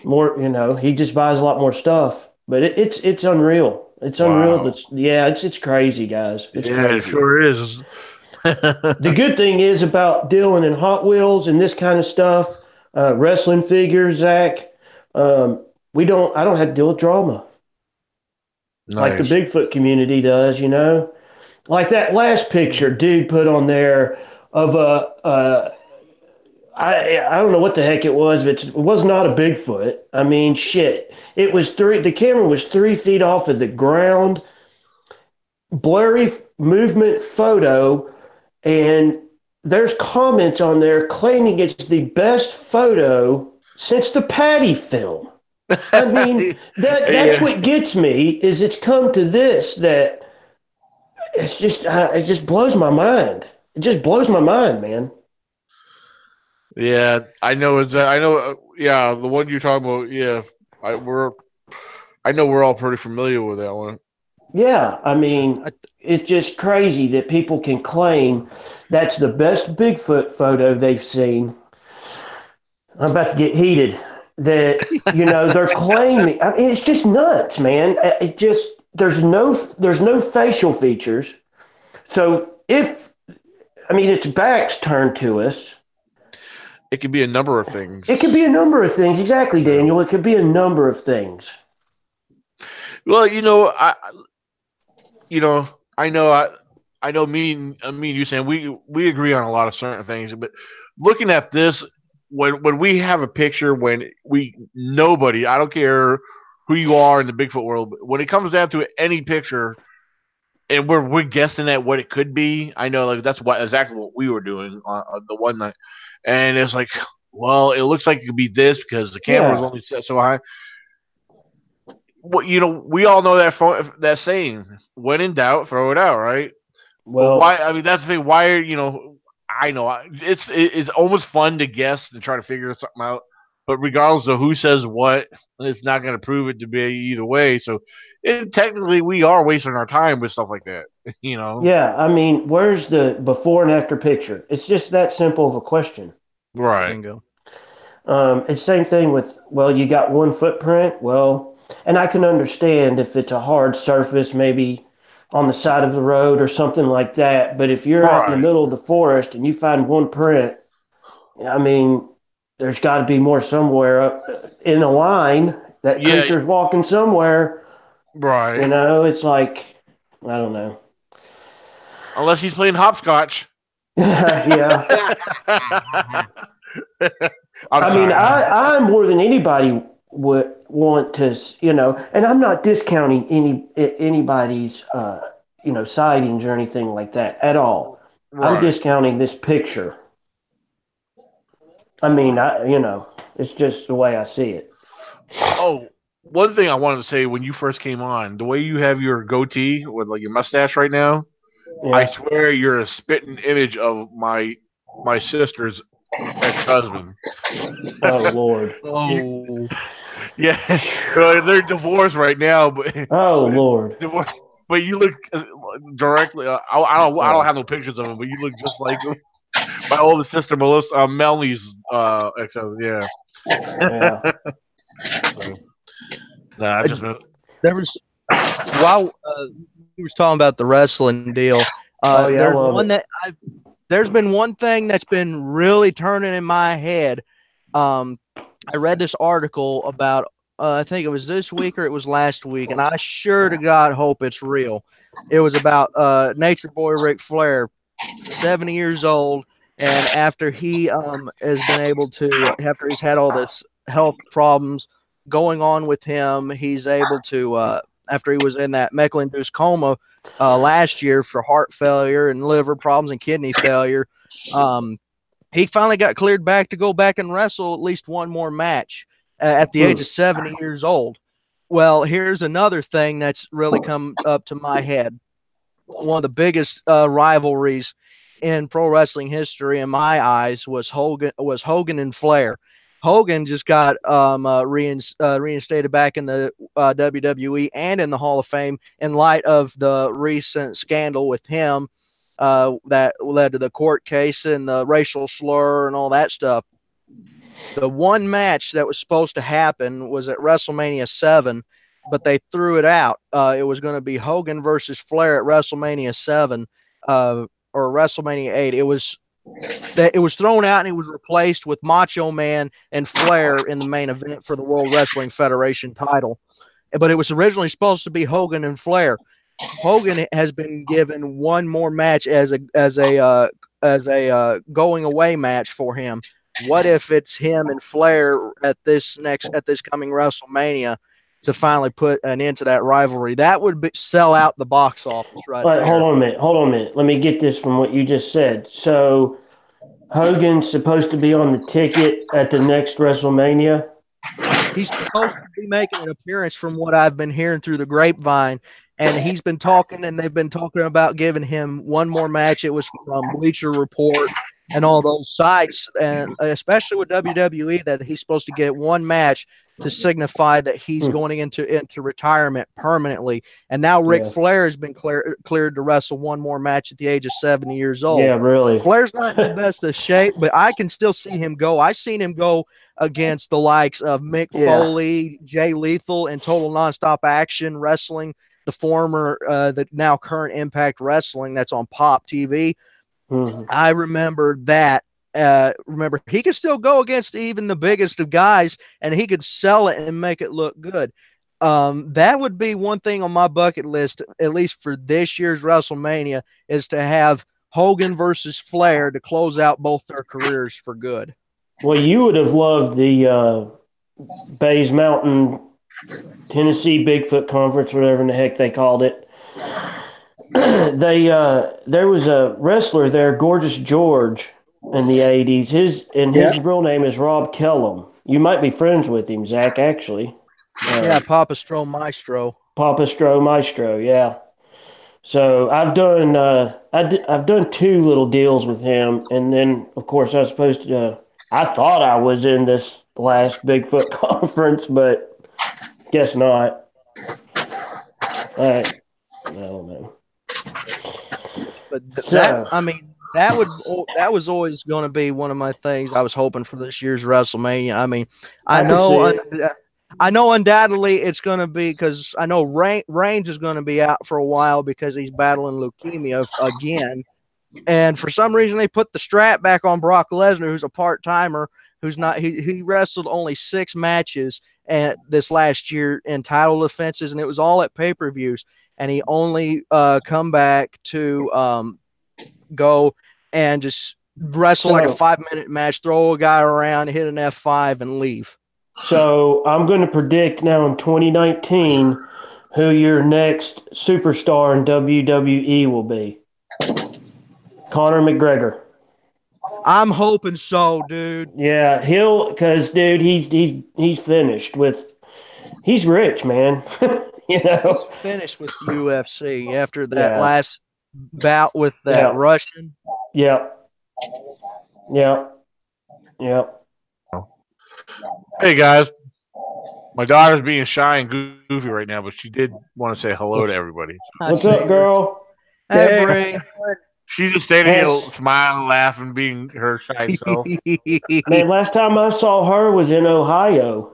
more, he just buys a lot more stuff. But it's unreal. It's unreal. Wow. It's crazy, guys. It's crazy. It sure is. The good thing is about dealing in Hot Wheels and this kind of stuff, wrestling figures, Zach. I don't have to deal with drama like the Nice. Bigfoot community does. Like that last picture dude put on there of I don't know what the heck it was, but it was not a Bigfoot. I mean, shit. It was the camera was 3 feet off of the ground, blurry movement photo, and there's comments on there claiming it's the best photo since the Patty film. I mean, that's what gets me is it's come to this that it just blows my mind. It just blows my mind, man. Yeah, I know. I know. Yeah, the one you're talking about. Yeah, I know we're all pretty familiar with that one. Yeah, I mean, it's just crazy that people can claim that's the best Bigfoot photo they've seen. I'm about to get heated. That they're claiming. I mean, it's just nuts, man. It just there's no facial features. So its back's turned to us. It could be a number of things. It could be a number of things. Exactly, Daniel. It could be a number of things. Well, I know. Me and you, Sam, we agree on a lot of certain things. But looking at this, when we have a picture, nobody, I don't care who you are in the Bigfoot world, but when it comes down to any picture, and we're guessing at what it could be. I know, like that's exactly what we were doing on the one night, and it's like, well, it looks like it could be this because the camera was only set so high. Well, we all know that saying, when in doubt, throw it out, right? Well, why? I mean, that's the thing. Why I know it's almost fun to guess and try to figure something out, but regardless of who says what, it's not going to prove it to be either way. So, technically, we are wasting our time with stuff like that, Yeah, I mean, where's the before and after picture? It's just that simple of a question. Right. Bingo. It's same thing with, well, you got one footprint. Well, and I can understand if it's a hard surface, maybe on the side of the road or something like that. But if you're out in the middle of the forest and you find one print, I mean, there's got to be more somewhere up in a line. That creature's walking somewhere. Right. It's like, I don't know. Unless he's playing hopscotch. Yeah. I more than anybody would want to, and I'm not discounting anybody's, sightings or anything like that at all. Right. I'm discounting this picture. I mean, it's just the way I see it. Oh, one thing I wanted to say when you first came on, the way you have your goatee with like your mustache right now, I swear you're a spitting image of my sister's ex-husband. Oh Lord. Yeah, they're divorced right now, but Lord, divorced. But you look directly. I don't have no pictures of him, but you look just like him. My oldest sister, Melanie's ex-husband. Yeah. So, there was while he was talking about the wrestling deal. There's been one thing that's been really turning in my head. I read this article about, I think it was this week or it was last week, and I sure to God hope it's real. It was about Nature Boy Ric Flair, 70 years old, and after he has been able to, after he's had all this health problems going on with him, he's able to, after he was in that medical-induced coma last year for heart failure and liver problems and kidney failure, he finally got cleared back to go back and wrestle at least one more match at the age of 70 years old. Well, here's another thing that's really come up to my head. One of the biggest rivalries in pro wrestling history, in my eyes, was Hogan and Flair. Hogan just got reinstated back in the WWE and in the Hall of Fame in light of the recent scandal with him that led to the court case and the racial slur and all that stuff. The one match that was supposed to happen was at WrestleMania 7, but they threw it out. It was going to be Hogan versus Flair at WrestleMania 7 or WrestleMania 8. It was thrown out and it was replaced with Macho Man and Flair in the main event for the World Wrestling Federation title. But it was originally supposed to be Hogan and Flair. Hogan has been given one more match as a going away match for him. What if it's him and Flair at this coming WrestleMania to finally put an end to that rivalry? That would sell out the box office right there. Hold on a minute. Let me get this from what you just said. So Hogan's supposed to be on the ticket at the next WrestleMania? He's supposed to be making an appearance from what I've been hearing through the grapevine. And he's been talking, and they've been talking about giving him one more match. It was from Bleacher Report and all those sites, and especially with WWE, that he's supposed to get one match to signify that he's going into retirement permanently. And now Ric Flair has been cleared to wrestle one more match at the age of 70 years old. Yeah, really. Flair's not in the best of shape, but I can still see him go. I've seen him go against the likes of Mick Foley, Jay Lethal, and Total Nonstop Action Wrestling, the former, the now current Impact Wrestling that's on Pop TV. I remember that. Remember, he could still go against even the biggest of guys, and he could sell it and make it look good. That would be one thing on my bucket list, at least for this year's WrestleMania, is to have Hogan versus Flair to close out both their careers for good. Well, you would have loved the Bays Mountain Tennessee Bigfoot Conference, whatever in the heck they called it. There was a wrestler there, Gorgeous George, in the 80s. His real name is Rob Kellum. You might be friends with him, Zach, actually. Papa Stro Maestro. Papa Stro Maestro, yeah. So I've done two little deals with him, and then of course I was supposed to. I thought I was in this last Bigfoot conference, but guess not. All right. I don't know. But that was always going to be one of my things I was hoping for this year's WrestleMania. I mean, I know undoubtedly it's going to be, because I know Reigns is going to be out for a while because he's battling leukemia again. And for some reason, they put the strap back on Brock Lesnar, who's a part-timer, who's not. He wrestled only 6 matches this last year in title defenses, and it was all at pay-per-views. And he only come back to go and just wrestle like a 5-minute match, throw a guy around, hit an F5, and leave. So I'm going to predict now in 2019 who your next superstar in WWE will be. Conor McGregor. I'm hoping so, dude. Yeah, because dude, he's finished with. He's rich, man. You know, he's finished with UFC after that last bout with that Russian. Yep. Hey guys, my daughter's being shy and goofy right now, but she did want to say hello to everybody. What's up, girl? Hey, Bray. She's just standing here smiling, laughing, being her shy self. Man, last time I saw her was in Ohio.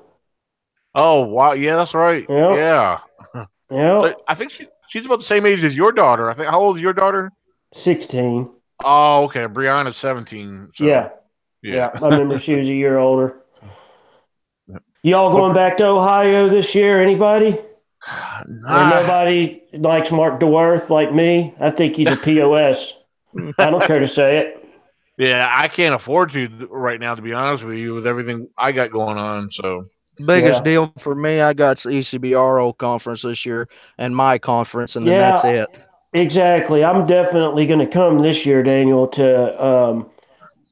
Oh, wow. Yeah, that's right. Yep. Yeah. So I think she's about the same age as your daughter. I think. How old is your daughter? 16. Oh, okay. Brianna's 17. So. Yeah. I remember she was a year older. Y'all going back to Ohio this year? Anybody? Nobody likes Mark DeWorth like me. I think he's a POS. I don't care to say it. Yeah, I can't afford to right now, to be honest with you, with everything I got going on. So biggest deal for me, I got the ECBRO conference this year and my conference, and then that's it. Exactly. I'm definitely going to come this year, Daniel, to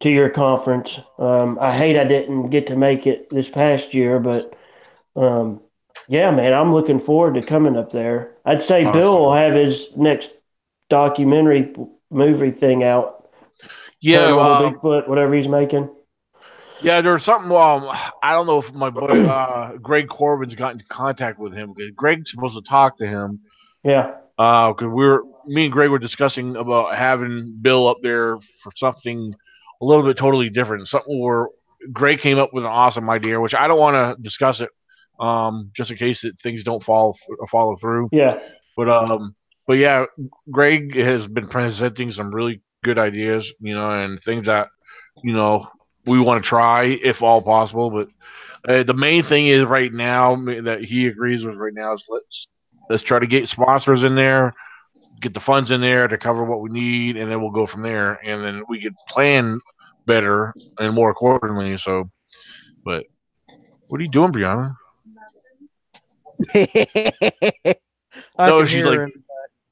your conference. I hate I didn't get to make it this past year, but yeah, man, I'm looking forward to coming up there. I'd say Bill will have his next documentary movie thing out. Yeah, Bigfoot, whatever he's making. Yeah, there's something. I don't know if my boy Greg Corbin's got into contact with him. Greg's supposed to talk to him. Yeah. Because me and Greg were discussing about having Bill up there for something a little bit totally different. Something where Greg came up with an awesome idea, which I don't want to discuss it, just in case things don't follow through. Yeah. But yeah, Greg has been presenting some really good ideas, and things that, we want to try if all possible. But the main thing is right now that he agrees with right now is let's let's try to get sponsors in there, get the funds in there to cover what we need, and then we'll go from there. And then we could plan better and more accordingly. So, but what are you doing, Brianna? I No, can she's hear like her.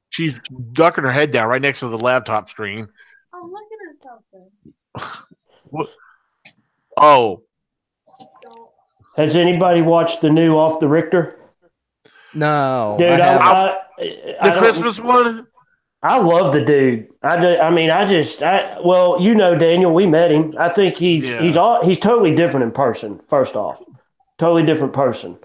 she's ducking her head down right next to the laptop screen. Oh, look at herself. What? Oh, Has anybody watched the new Off the Richter? No, Dude, I haven't. the Christmas one. I love the dude. Well, you know, Daniel, we met him. I think he's totally different in person. First off, totally different person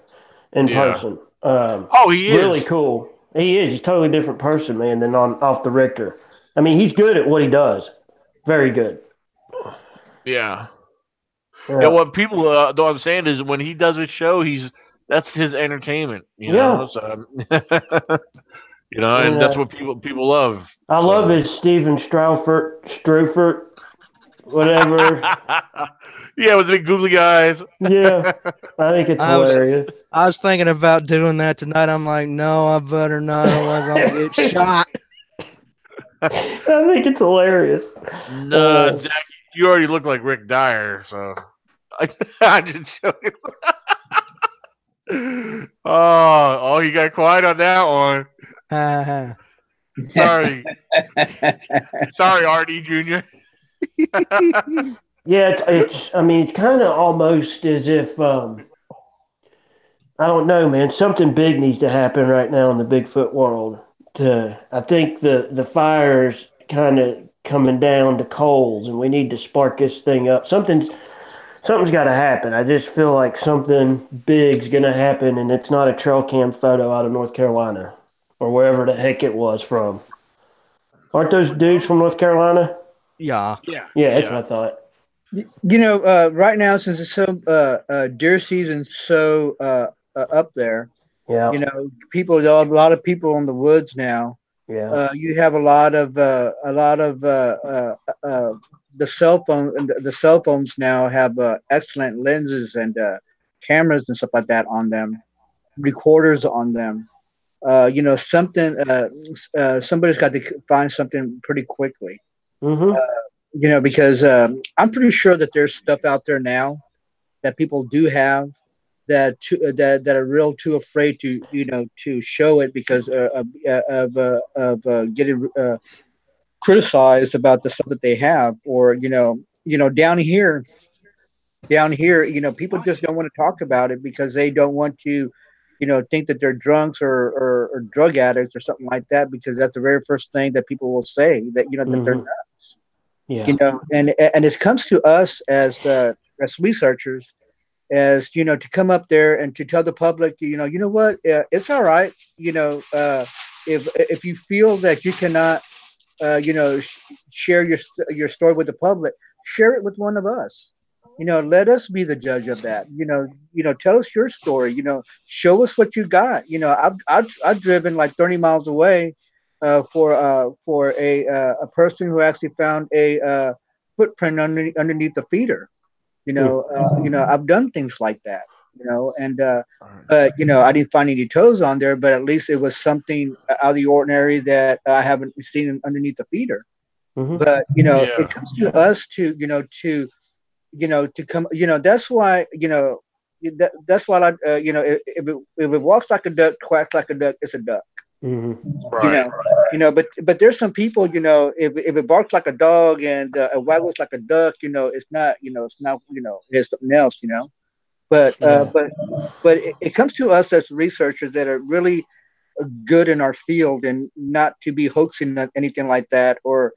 in person. Oh, he is really cool. He is. He's a totally different person, man, than on Off the Richter. I mean, he's good at what he does. Very good. Yeah. Yeah. What people don't understand is when he does a show, that's his entertainment. You know. So, you know, and that's what people love. I love his Steven Strufert, whatever. Yeah, with the big googly eyes. Yeah, I think it's hilarious. I was thinking about doing that tonight. I'm like, no, I better not, otherwise I'll get shot. I think it's hilarious. No, Jack, you already look like Rick Dyer, so I just showed you. Oh, you got quiet on that one. Sorry, Artie Jr. Yeah, it's. I mean, it's kind of almost as if I don't know, man. Something big needs to happen right now in the Bigfoot world. I think the fire's kind of coming down to coals, and we need to spark this thing up. Something's got to happen. I just feel like something big's gonna happen, and it's not a trail cam photo out of North Carolina or wherever the heck it was from. Aren't those dudes from North Carolina? Yeah. That's what I thought. You know, right now, since it's so deer season's so up there, you know, a lot of people in the woods now. Yeah. You have a lot of the cell phones now have excellent lenses and cameras and stuff like that on them, recorders on them. You know, somebody's got to find something pretty quickly. Mm-hmm. You know, because I'm pretty sure that there's stuff out there now that people do have that are real too afraid to, you know, to show it because of getting criticized about the stuff that they have, or you know down here, you know, people just don't want to talk about it because they don't want to, you know, think that they're drunks or drug addicts or something like that, because that's the very first thing that people will say, that, you know, that they're nuts. Yeah. You know, and it comes to us as researchers, as, you know, to come up there and to tell the public, you know what, it's all right. You know, if you feel that you cannot, you know, share your story with the public, share it with one of us. You know, let us be the judge of that. You know, tell us your story. You know, show us what you got. You know, I've driven like 30 miles away for a person who actually found a footprint underneath the feeder. You know, I've done things like that. You know, and but you know, I didn't find any toes on there, but at least it was something out of the ordinary that I haven't seen underneath the feeder. Mm-hmm. But you know, it comes to us to to come. You know, that's why, you know, that's why I you know, if it walks like a duck, quacks like a duck, it's a duck. Mm-hmm. Right. You know, but there's some people, you know, if it barks like a dog and it waggles like a duck, you know, it's not, you know, it's something else, you know. But it comes to us as researchers that are really good in our field, and not to be hoaxing anything like that, or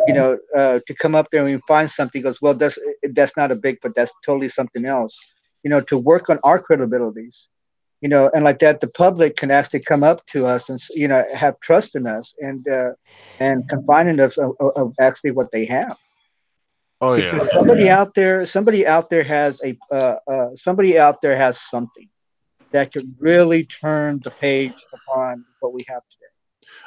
you know, to come up there and find something, goes, well, that's not a Bigfoot, that's totally something else. You know, to work on our credibilities. You know, and like that, the public can actually come up to us and, you know, have trust in us and confide in us of actually what they have. Oh yeah. Because somebody out there has somebody out there has something that could really turn the page upon what we have today.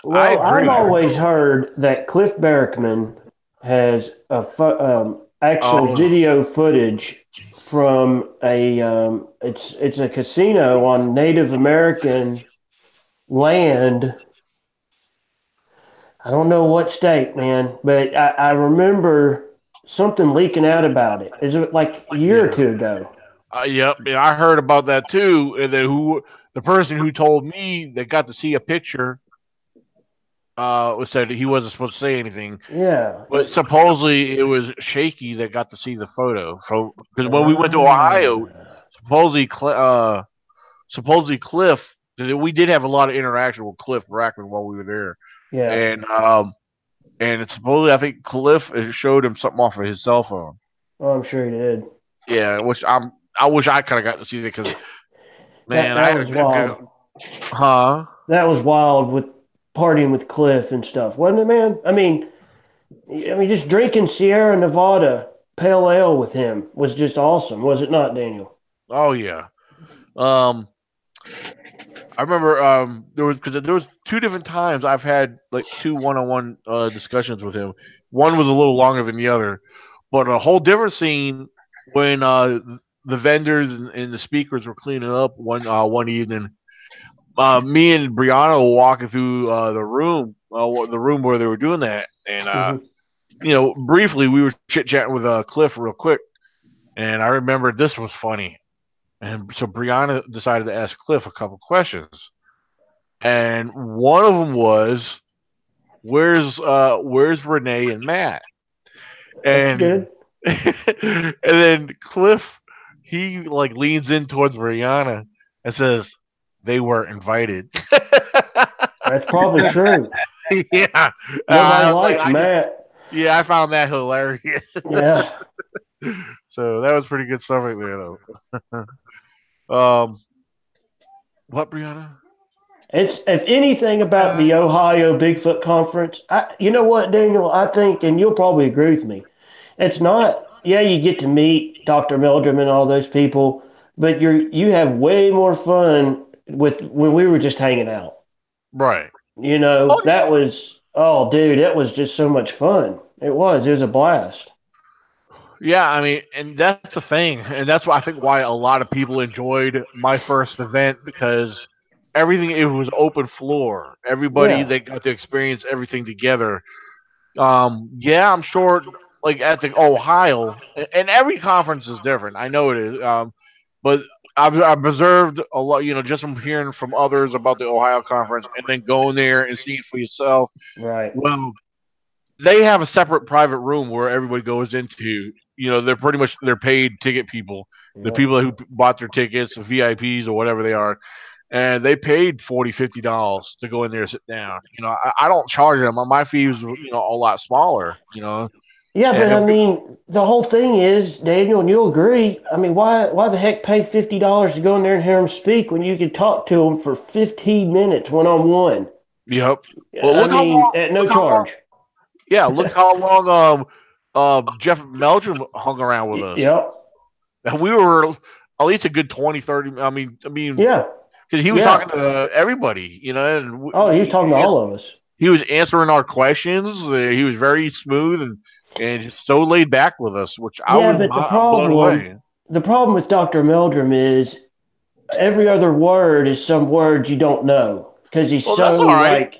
Well, I've always heard that Cliff Barrickman has actual video footage from a it's a casino on Native American land. I don't know what state, man, but I remember something leaking out about it. Is it like a year or two ago? Yep, and I heard about that too. And then the person who told me that got to see a picture said he wasn't supposed to say anything. Yeah. But supposedly it was Shaky that got to see the photo. So because when we went to Ohio, supposedly supposedly Cliff, we did have a lot of interaction with Cliff Brackman while we were there. Yeah. And it's supposedly I think Cliff showed him something off of his cell phone. Oh, I'm sure he did. Yeah, I wish I kind of got to see that because man, that was wild. That was wild with partying with Cliff and stuff, wasn't it, man? I mean, just drinking Sierra Nevada Pale Ale with him was just awesome, was it not, Daniel? Oh yeah. I remember there was two different times I've had like two one-on-one discussions with him. One was a little longer than the other, but a whole different scene when the vendors and the speakers were cleaning up one evening. Me and Brianna were walking through the room where they were doing that, and briefly we were chit chatting with Cliff real quick, and I remember this was funny, and so Brianna decided to ask Cliff a couple questions, and one of them was, "Where's Renee and Matt?" And and then Cliff he like leans in towards Brianna and says, "They weren't invited." That's probably true. Yeah. Nobody likes Matt. Yeah, I found that hilarious. Yeah. So that was pretty good stuff right there, though. What, Brianna? It's if anything about the Ohio Bigfoot Conference, you know what, Daniel? I think, and you'll probably agree with me. It's not. Yeah, you get to meet Dr. Meldrum and all those people, but you have way more fun with when we were just hanging out. Right. That was, oh, dude, it was just so much fun. It was a blast. Yeah, I mean, and that's the thing, and that's why I think why a lot of people enjoyed my first event because everything it was open floor. Everybody they got to experience everything together. Yeah, I'm sure, like at the Ohio, and every conference is different. I know it is. But I've observed a lot, just from hearing from others about the Ohio conference, and then going there and seeing for yourself. Right. Well, they have a separate private room where everybody goes into. They're paid ticket people, the people who bought their tickets, the VIPs or whatever they are, and they paid $40-$50 to go in there and sit down. I don't charge them. My fee was a lot smaller. Yeah, but I mean, the whole thing is, Daniel, and you'll agree. I mean, why the heck pay $50 to go in there and hear him speak when you can talk to him for 15 minutes one-on-one? Yep. Well, look how long, at no charge. Yeah, look how long Jeff Meldrum hung around with us. Yep. We were at least a good 20, 30. I mean, yeah, because he was talking to everybody, and he was talking to all of us. He was answering our questions. He was very smooth and just so laid back with us, which I was blown away. The problem with Dr. Meldrum is every other word is some word you don't know because he's so like.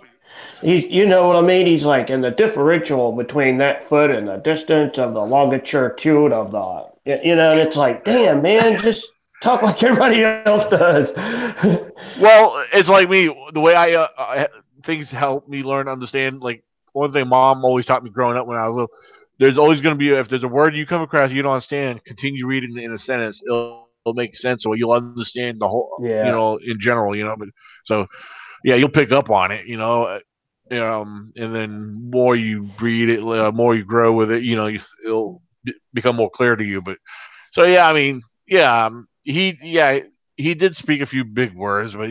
You know what I mean? He's like, and the differential between that foot and the distance of the longitude of the, and it's like, damn, man, just talk like everybody else does. Well, it's like me. The way I things help me learn to understand. Like one thing Mom always taught me growing up when I was little. There's always going to be, if there's a word you come across you don't understand, continue reading in a sentence. It'll make sense, or you'll understand the whole, in general, But so, yeah, you'll pick up on it, and then more you read it, more you grow with it, it'll become more clear to you. But so, yeah, I mean, yeah, he did speak a few big words, but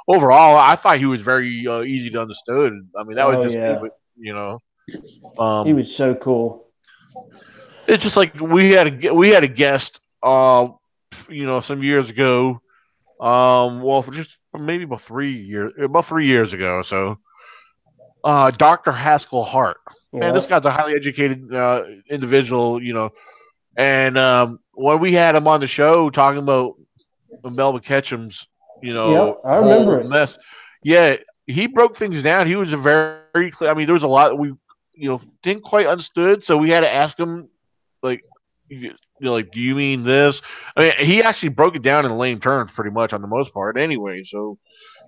overall, I thought he was very easy to understand. I mean, that was just me, but he was so cool. It's just like we had a guest, some years ago, well, for just maybe about 3 years ago, so. Dr. Haskell Hart. Man, this guy's a highly educated individual, and when we had him on the show talking about Melvin Ketchum's, I remember mess, Yeah, he broke things down. He was a very clear. I mean, there was a lot that we, didn't quite understood. So we had to ask him, like, like, do you mean this? I mean, he actually broke it down in lame terms, pretty much on the most part, anyway. So,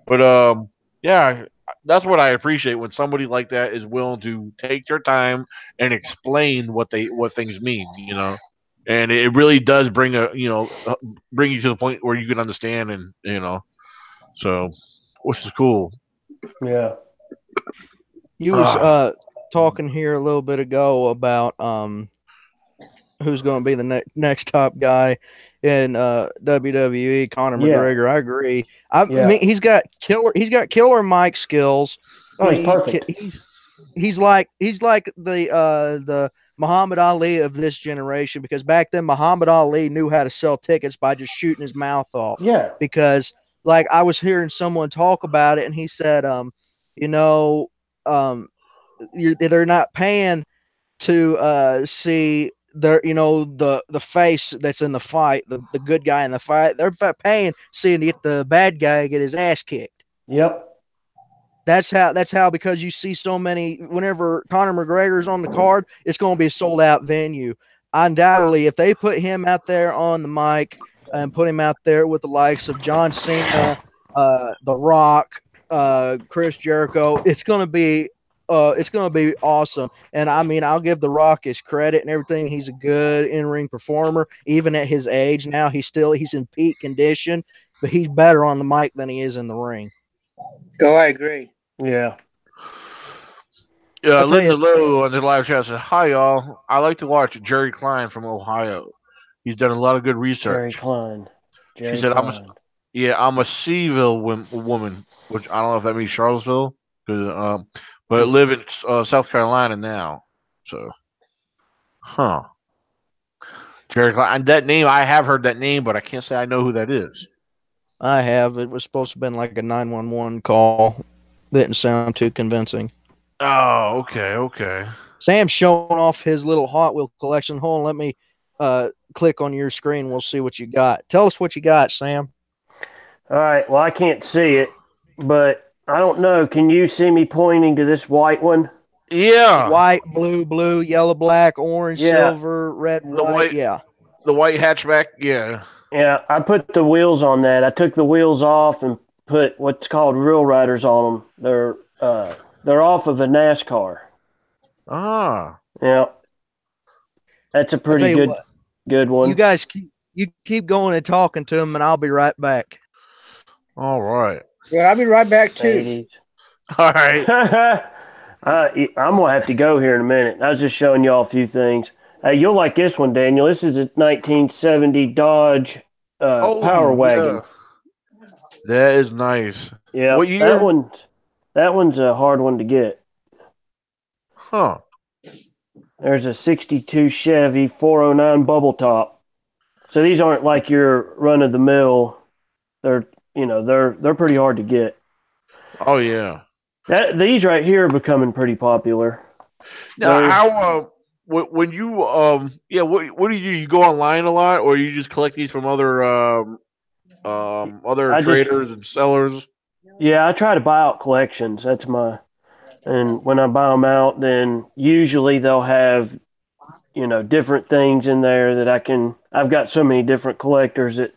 but yeah, that's what I appreciate when somebody like that is willing to take their time and explain what things mean. And it really does bring you to the point where you can understand, and so, which is cool. Yeah. You was talking here a little bit ago about who's going to be the next top guy in WWE, Conor McGregor. I agree. I mean, he's got killer mic skills. Oh, he's perfect. He's like the Muhammad Ali of this generation, because back then Muhammad Ali knew how to sell tickets by just shooting his mouth off. Yeah. Because like I was hearing someone talk about it, and he said, they're not paying to see the face that's in the fight, the good guy in the fight. They're paying seeing the bad guy get his ass kicked. Yep. That's how, because you see so many, whenever Conor McGregor's on the card, it's going to be a sold out venue. Undoubtedly, if they put him out there on the mic and put him out there with the likes of John Cena, The Rock, Chris Jericho, it's going to be awesome. And I mean, I'll give The Rock his credit and everything. He's a good in-ring performer. Even at his age now, he's in peak condition, but he's better on the mic than he is in the ring. Oh, I agree. Yeah. Yeah, Linda Lowe on the live chat says, "Hi y'all. I like to watch Jerry Klein from Ohio. He's done a lot of good research." Jerry Klein. She said, "I'm a Seaville woman," which I don't know if that means Charlottesville, but I live in South Carolina now. So, Jerry Klein. And that name, I have heard that name, but I can't say I know who that is. I have. It was supposed to have been like a 911 call. Didn't sound too convincing. Oh, okay. Sam's showing off his little Hot Wheel collection. Hold on, let me click on your screen. We'll see what you got. Tell us what you got, Sam. All right. Well, I can't see it, but I don't know. Can you see me pointing to this white one? Yeah. White, blue, yellow, black, orange, silver, red, white. Yeah. The white hatchback. Yeah. Yeah. I put the wheels on that. I took the wheels off and put what's called real riders on them. They're off of a NASCAR. Ah. Yeah. That's a pretty good one. You guys keep going and talking to him, and I'll be right back. All right. Well, I'll be right back too. All right. I'm gonna have to go here in a minute. I was just showing y'all a few things. You'll like this one, Daniel. This is a 1970 Dodge Power Wagon. Yeah. That is nice. Yeah. What year? That one's a hard one to get. Huh. There's a 62 Chevy 409 bubble top. So these aren't like your run of the mill. They're pretty hard to get. Oh yeah. These right here are becoming pretty popular. Now, when you what do you do? You go online a lot, or you just collect these from other traders and sellers? Yeah, I try to buy out collections. And when I buy them out, then usually they'll have, different things in there that I've got so many different collectors that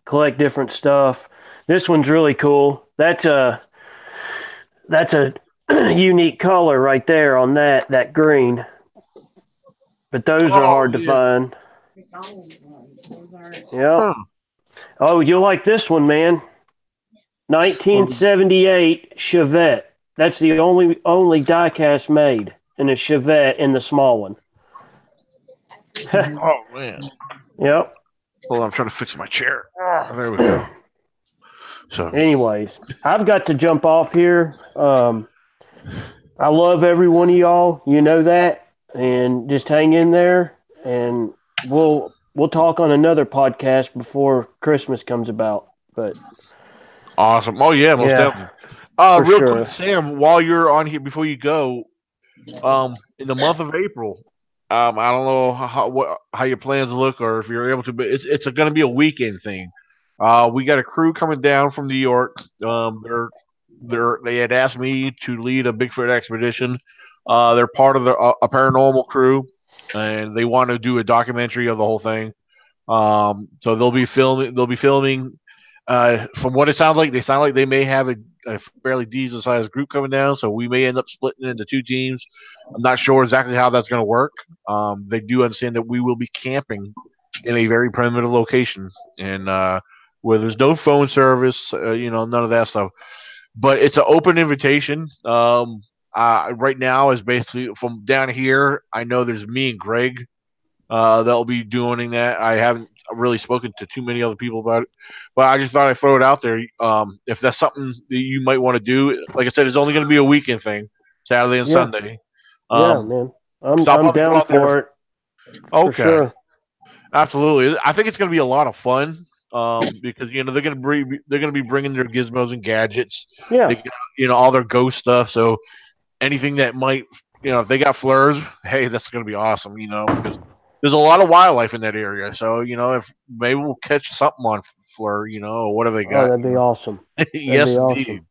collect different stuff. This one's really cool. That's a unique color right there on that green. But those are hard to find. Yeah. Oh, you'll like this one, man. 1978 Chevette. That's the only die-cast made in a Chevette in the small one. Oh, man. Yep. Hold on, I'm trying to fix my chair. There we go. So, anyways, I've got to jump off here. I love every one of y'all. You know that. And just hang in there. And we'll talk on another podcast before Christmas comes about. But awesome. Oh, yeah, most definitely. Real quick, Sam, while you're on here, before you go, in the month of April, I don't know how your plans look, or if you're able to, but it's going to be a weekend thing. We got a crew coming down from New York. They're They had asked me to lead a Bigfoot expedition. They're part of a paranormal crew, and they want to do a documentary of the whole thing. So they'll be filming. They'll be filming. From what it sounds like, they sound like they may have a fairly decent sized group coming down. So we may end up splitting into 2 teams. I'm not sure exactly how that's going to work. They do understand that we will be camping in a very primitive location, and where there's no phone service, none of that stuff. But it's an open invitation. Right now is basically from down here. I know there's me and Greg that'll be doing that. I haven't really spoken to too many other people about it, but I just thought I'd throw it out there. If that's something that you might want to do, like I said, it's only going to be a weekend thing, Saturday and Sunday. Yeah, man, I'm so down for it. Okay, for sure. Absolutely. I think it's going to be a lot of fun. Because they're going to be bringing their gizmos and gadgets. Yeah, they got, all their ghost stuff. So anything that might, if they got flares, hey, that's going to be awesome. Because there's a lot of wildlife in that area. So if maybe we'll catch something on flare, or whatever they got. that'd be awesome. Yes, indeed. Awesome.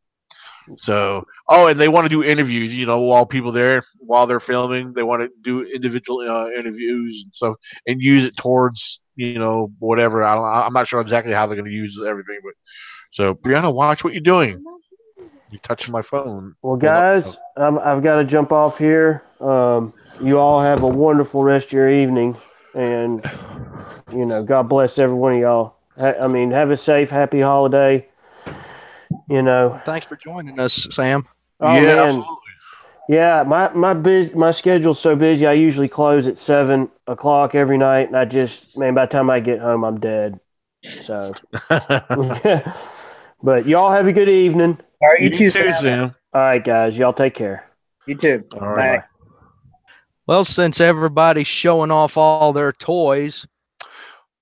So, and they want to do interviews, while they're filming, they want to do individual interviews and stuff and use it towards, whatever. I'm not sure exactly how they're going to use everything, but so Brianna, watch what you're doing. You're touching my phone. Well, guys, I've got to jump off here. You all have a wonderful rest of your evening, and God bless every one of y'all. Have a safe, happy holiday. Thanks for joining us, Sam. Oh, yeah, man. absolutely. Yeah, my schedule's so busy. I usually close at 7:00 every night, and by the time I get home, I'm dead. So, but y'all have a good evening. All right, you too, Sam. All right, guys, y'all take care. You too. All right. Bye. Well, since everybody's showing off all their toys,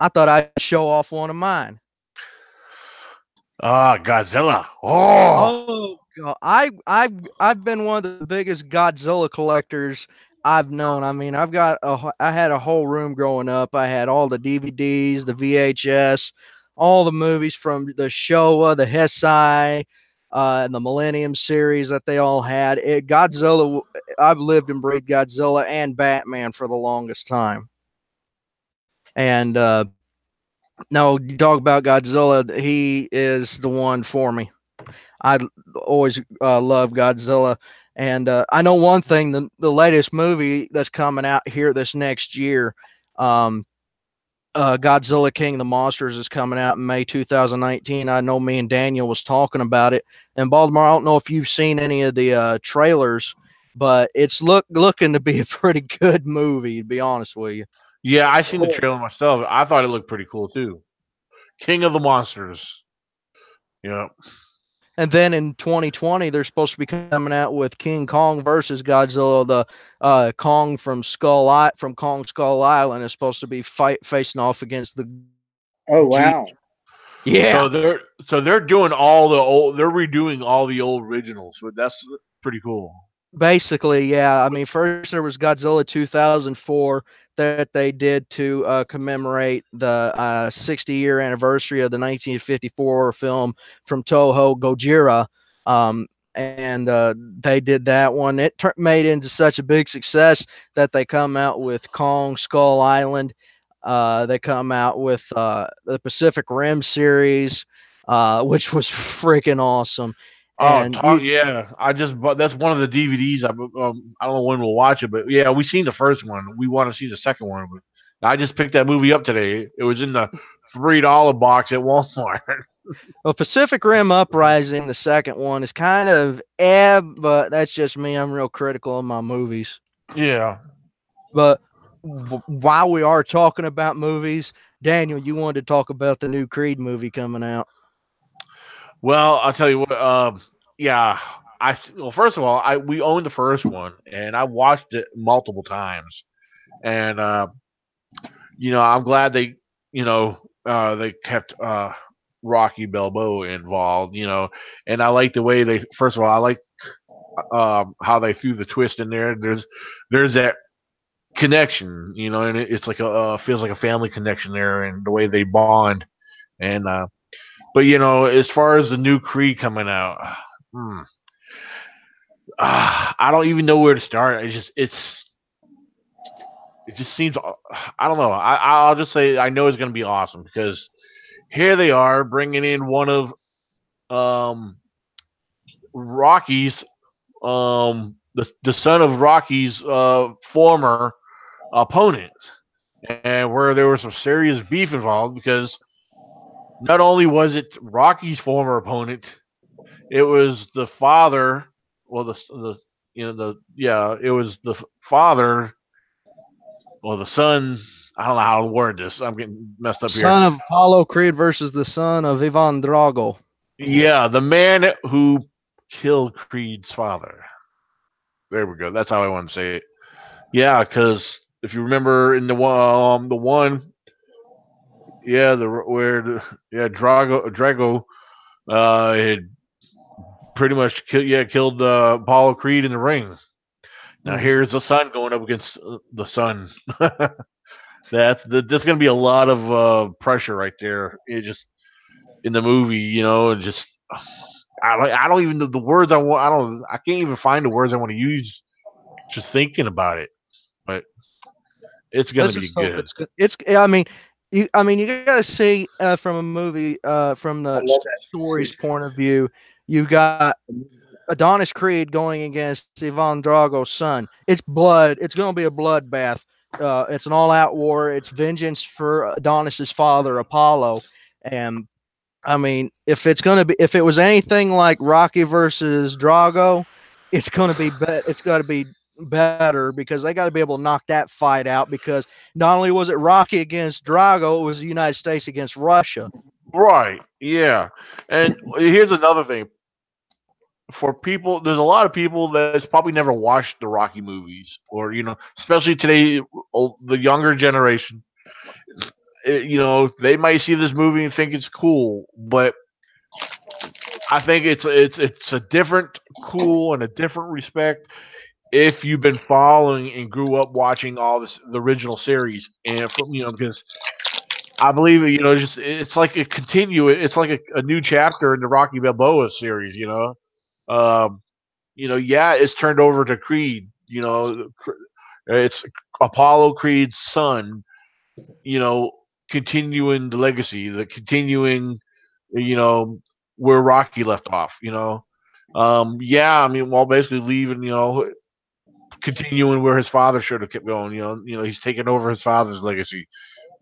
I thought I'd show off one of mine. Godzilla. Oh God. I've been one of the biggest Godzilla collectors I've known. I had a whole room growing up. I had all the DVDs, the VHS, all the movies from the Showa, the Heisei, and the Millennium series that they all had. Godzilla. I've lived and breathed Godzilla and Batman for the longest time. And no, you talk about Godzilla. He is the one for me. I always love Godzilla. And I know one thing, the latest movie that's coming out here this next year, Godzilla King of the Monsters, is coming out in May 2019. I know me and Daniel was talking about it. And Baldemar, I don't know if you've seen any of the trailers, but it's looking to be a pretty good movie, to be honest with you. Yeah, I seen the trailer myself. I thought it looked pretty cool too. King of the Monsters. Yeah. And then in 2020, they're supposed to be coming out with King Kong versus Godzilla. The Kong from Kong Skull Island is supposed to be facing off against the. Oh wow! Yeah. So they're doing all the old. They're redoing all the old originals. So that's pretty cool. Basically, yeah. First there was Godzilla 2004 that they did to commemorate the 60-year anniversary of the 1954 film from Toho, Gojira. And they did that one. It made into such a big success that they come out with Kong Skull Island. They come out with the Pacific Rim series, which was freaking awesome. Yeah, I just bought. That's one of the DVDs. I don't know when we'll watch it, but yeah, we seen the first one. We want to see the second one. But I just picked that movie up today. It was in the $3 box at Walmart. Well, Pacific Rim Uprising, the second one, is kind of but that's just me. I'm real critical of my movies. Yeah. But while we are talking about movies, Daniel, you wanted to talk about the new Creed movie coming out. Well, I'll tell you what. Yeah. First of all, we own the first one, and I watched it multiple times, and I'm glad they kept Rocky Balboa involved, and I like the way I like how they threw the twist in there. There's that connection, and it's like feels like a family connection there, and the way they bond, and but as far as the new Creed coming out, I don't even know where to start. It just seems. I don't know. I'll just say I know it's going to be awesome because here they are bringing in one of Rocky's the son of Rocky's former opponent, and where there was some serious beef involved because not only was it Rocky's former opponent, it was the father. Well, it was the father or the son. I don't know how to word this. I'm getting messed up here. Son of Apollo Creed versus the son of Ivan Drago. Yeah, the man who killed Creed's father. There we go. That's how I want to say it. Yeah, because if you remember in Drago, had pretty much killed Apollo Creed in the ring. Now here's the son going up against the son. There's going to be a lot of pressure right there. It just in the movie, just I don't even know the words I want. I can't even find the words I want to use. Just thinking about it, but it's going to be good. I mean, you got to see from a movie from the story's point of view. You got Adonis Creed going against Ivan Drago's son. It's blood. It's going to be a bloodbath. It's an all-out war. It's vengeance for Adonis's father, Apollo. And I mean, if it was anything like Rocky versus Drago, it's going to be it's got to be better because they got to be able to knock that fight out because not only was it Rocky against Drago, it was the United States against Russia. Right. Yeah. And here's another thing. For people, there's a lot of people that's probably never watched the Rocky movies, or especially today, the younger generation. They might see this movie and think it's cool, but I think it's a different cool and a different respect if you've been following and grew up watching all the original series, and from because I believe it's like it's like a new chapter in the Rocky Balboa series. It's turned over to Creed. It's Apollo Creed's son. Continuing the legacy, continuing, where Rocky left off. While basically leaving, continuing where his father should have kept going. He's taken over his father's legacy.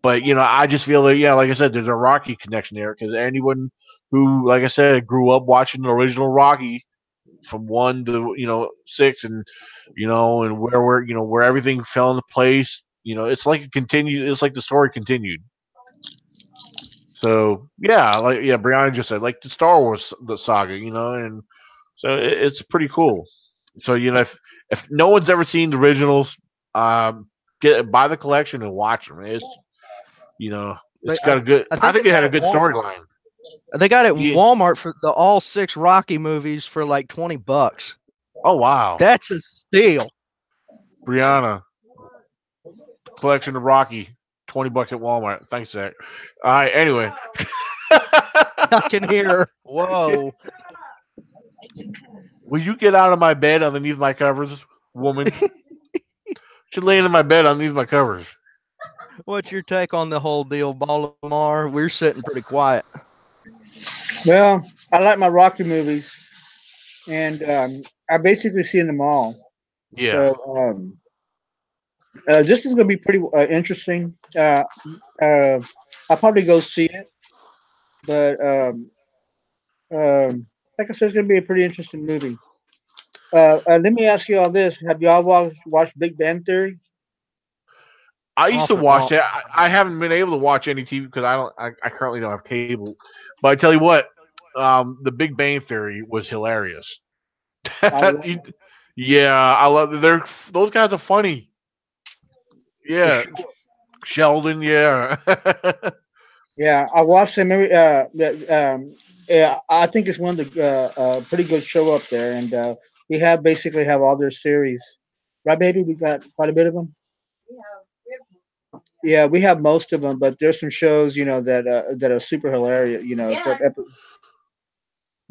But I just feel that like I said, there's a Rocky connection there because anyone who, like I said, grew up watching the original Rocky from 1 to 6, and and where everything fell into place. It's like it's like the story continued. So Brianna just said like the Star Wars the saga, and so it's pretty cool. So if no one's ever seen the originals, buy the collection and watch them. It's got a good. I think it had a good storyline. They got it at Walmart for all 6 Rocky movies for like $20. Oh wow, that's a steal. Brianna, collection of Rocky, $20 at Walmart. Thanks, Zach. All right. Anyway, I can hear her. Whoa. Will you get out of my bed underneath my covers, woman? She's laying in my bed underneath my covers. What's your take on the whole deal, Baldemar? We're sitting pretty quiet. Well, I like my Rocky movies, and I basically seen them all. Yeah. So this is going to be pretty interesting. I'll probably go see it, but like I said, it's going to be a pretty interesting movie. Let me ask you all this: have y'all watched Big Bang Theory? I used to watch it. I haven't been able to watch any TV because I currently don't have cable. But I tell you what, the Big Bang Theory was hilarious. I love. Those guys are funny. Yeah, Sheldon. Yeah. Yeah, I watched them. I think it's one of the pretty good show up there, and we basically have all their series, right, baby? We got quite a bit of them. Yeah, we have most of them, but there's some shows, that are super hilarious.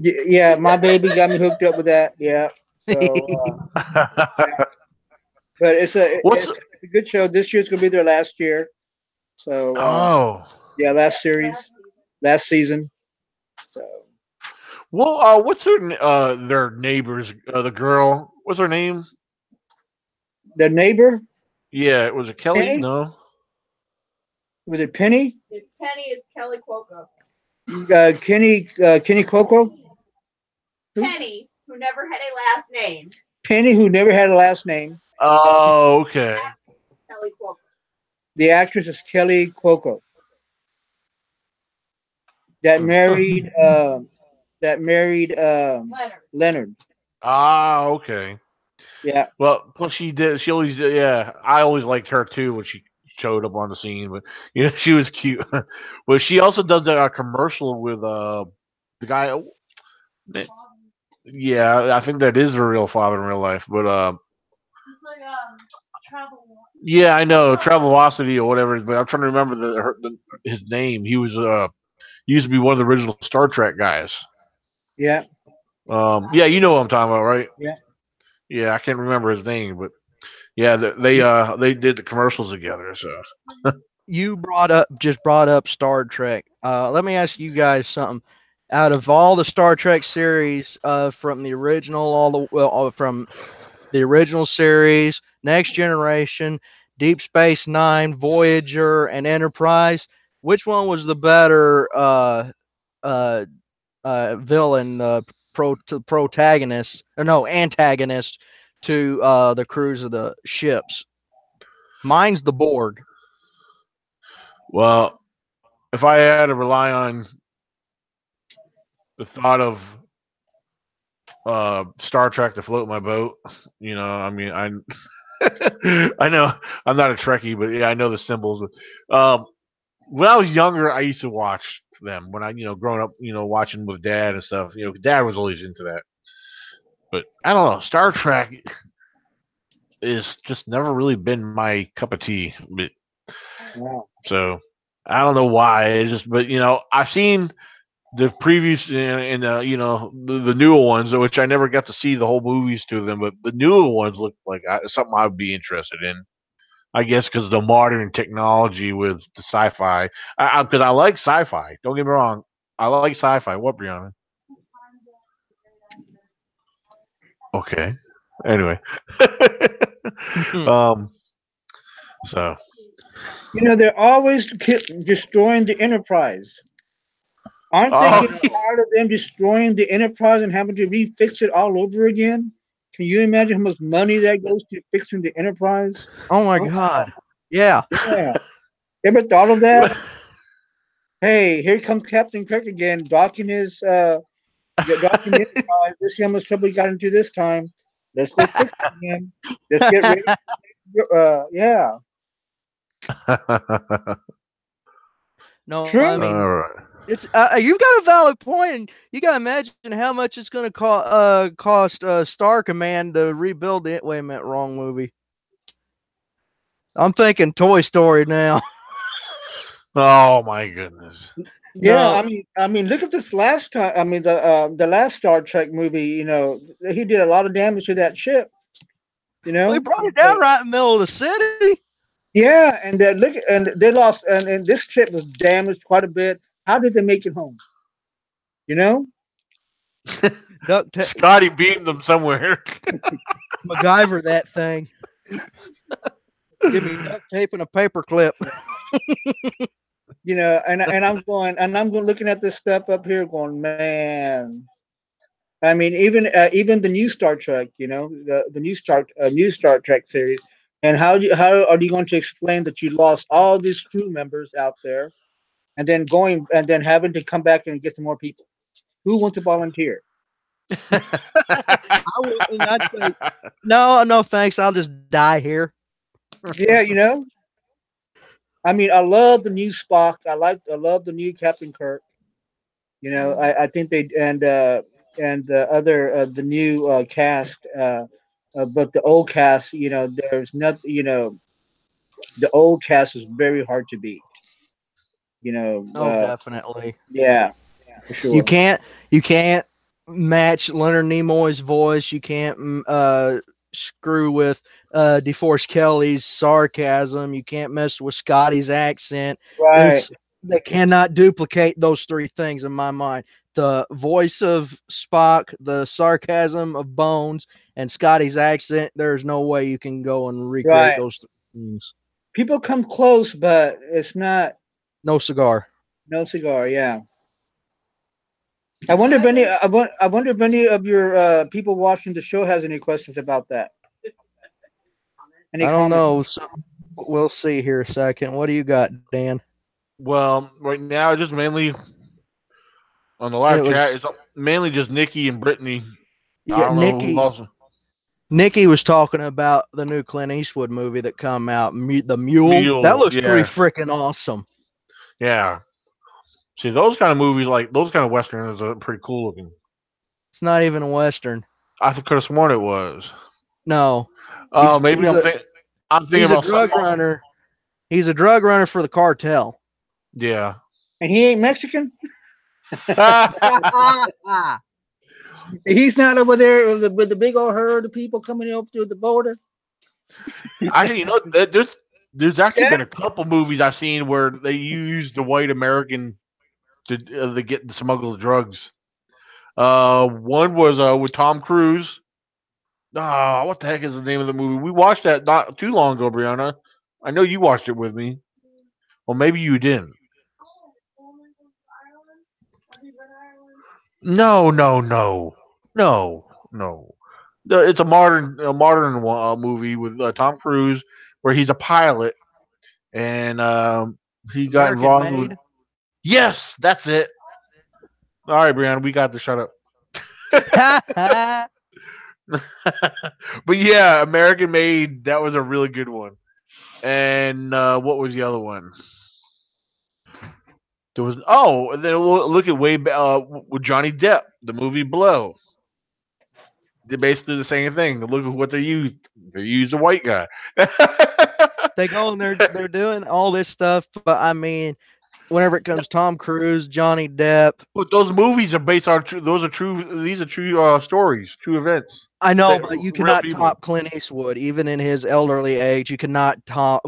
Yeah, my baby got me hooked up with that. Yeah. So, but What's it's a good show. This year's gonna be their last year. So, oh yeah, last series, last season. So, well what's their neighbors the girl what's her name? the neighbor, Yeah, was it Kelly? Penny, No. was it Penny? It's Penny. It's Kelly Cuoco. Kenny Coco, Penny, who never had a last name. Penny, who never had a last name. Oh, okay. Kelly Cuoco. The actress is Kelly Cuoco. That married Leonard. Ah, okay. Yeah, Well, plus she did. She always did. Yeah, I always liked her too when she showed up on the scene. But she was cute. But she also does that commercial with the guy. Yeah, I think that is her real father in real life. But yeah, I know Travelocity or whatever. But I'm trying to remember his name. He was used to be one of the original Star Trek guys. yeah, Yeah, you know what I'm talking about, right? yeah. Yeah, I can't remember his name, but yeah, they did the commercials together. So You brought up Star Trek. Let me ask you guys something. Out of all the Star Trek series, from the original from the original series, Next Generation, Deep Space Nine, Voyager, and Enterprise, which one was the better uh, villain, protagonist, or no, antagonist to the crews of the ships? Mine's the Borg. well, if I had to rely on the thought of Star Trek to float my boat, I mean, I know I'm not a Trekkie, but yeah, I know the symbols. When I was younger, I used to watch them. When I, growing up, watching with Dad and stuff. Dad was always into that. But I don't know, Star Trek is just never really been my cup of tea. But Wow. so I don't know why. It's just, but I've seen the previews and the newer ones, which I never got to see the whole movies to them, but the newer ones look like something I'd be interested in. I guess because the modern technology with the sci-fi, because I like sci-fi. Don't get me wrong, I like sci-fi. What, Brianna? Okay. Anyway, um, so They're always destroying the Enterprise. Aren't they oh getting tired of them destroying the Enterprise and having to refix it all over again? Can you imagine how much money that goes to fixing the Enterprise? Oh my God. Yeah. Yeah. Ever thought of that? Hey, here comes Captain Kirk again, docking docking Enterprise. Let's see how much trouble he got into this time. Let's go fix it again. Let's get ready. Yeah. No, True. I mean, all right. it's you've got a valid point, and you got to imagine how much it's going to cost Star Command to rebuild it. Wait a minute, wrong movie. I'm thinking Toy Story now. Oh my goodness. Yeah, No, I mean, look at this last time. I mean, the last Star Trek movie. He did a lot of damage to that ship. we brought it down right in the middle of the city. Yeah, and look, and they lost, and this ship was damaged quite a bit. How did they make it home? You know, Scotty beamed them somewhere. MacGyver that thing. Give me duct tape and a paper clip. and I'm going looking at this stuff up here, going, man. I mean, even the new Star Trek, the new Star Trek series, and how are you going to explain that you lost all these crew members out there, and then having to come back and get some more people? Who wants to volunteer? I wouldn't. I'd say no, thanks. I'll just die here. Yeah, I mean, I love the new Spock. I love the new Captain Kirk. I think they and the other the new cast, but the old cast, there's nothing. The old cast is very hard to beat. Oh, definitely. Yeah, for You sure. can't. You can't. match Leonard Nimoy's voice. You can't screw with DeForest Kelly's sarcasm. You can't mess with Scotty's accent. Right. They cannot duplicate those three things in my mind. The voice of Spock, the sarcasm of Bones, and Scotty's accent. There's no way you can go and recreate those three things. People come close, but it's not. No cigar. No cigar. Yeah. I wonder if any. I wonder if any of your people watching the show has any questions about that. Any I don't comments? know. So we'll see here a second. What do you got, Dan? Well, right now, just mainly on the live chat, it's mainly just Nikki and Brittany. Yeah, I don't know who else. Nikki was talking about the new Clint Eastwood movie that come out, The Mule. That looks pretty freaking awesome. Yeah. See, those kind of movies, like those kind of westerns, are pretty cool looking. It's not even a western. I could have sworn it was. No. Oh, maybe I'm thinking about a drug runner. He's a drug runner for the cartel. Yeah. And he ain't Mexican? He's not over there with the big old herd of people coming over through the border. Actually, you know, there's actually been a couple movies I've seen where they use the white American to get to smuggle the drugs. One was with Tom Cruise. What the heck is the name of the movie? We watched that not too long ago, Brianna. I know you watched it with me. Well, maybe you didn't. No. It's a modern movie with Tom Cruise where he's a pilot and he got involved with. Yes, that's it. All right, Brianna, we got to shut up. But yeah, American Made. That was a really good one. And what was the other one? There was and then look at way with Johnny Depp, the movie Blow. They're basically the same thing. Look at what they used. They used a white guy. They go and they're doing all this stuff, but I mean, whenever it comes Tom Cruise, Johnny Depp. But those movies are based on true. Those are true. These are true stories, true events. I know, but you cannot top Clint Eastwood, even in his elderly age. You cannot top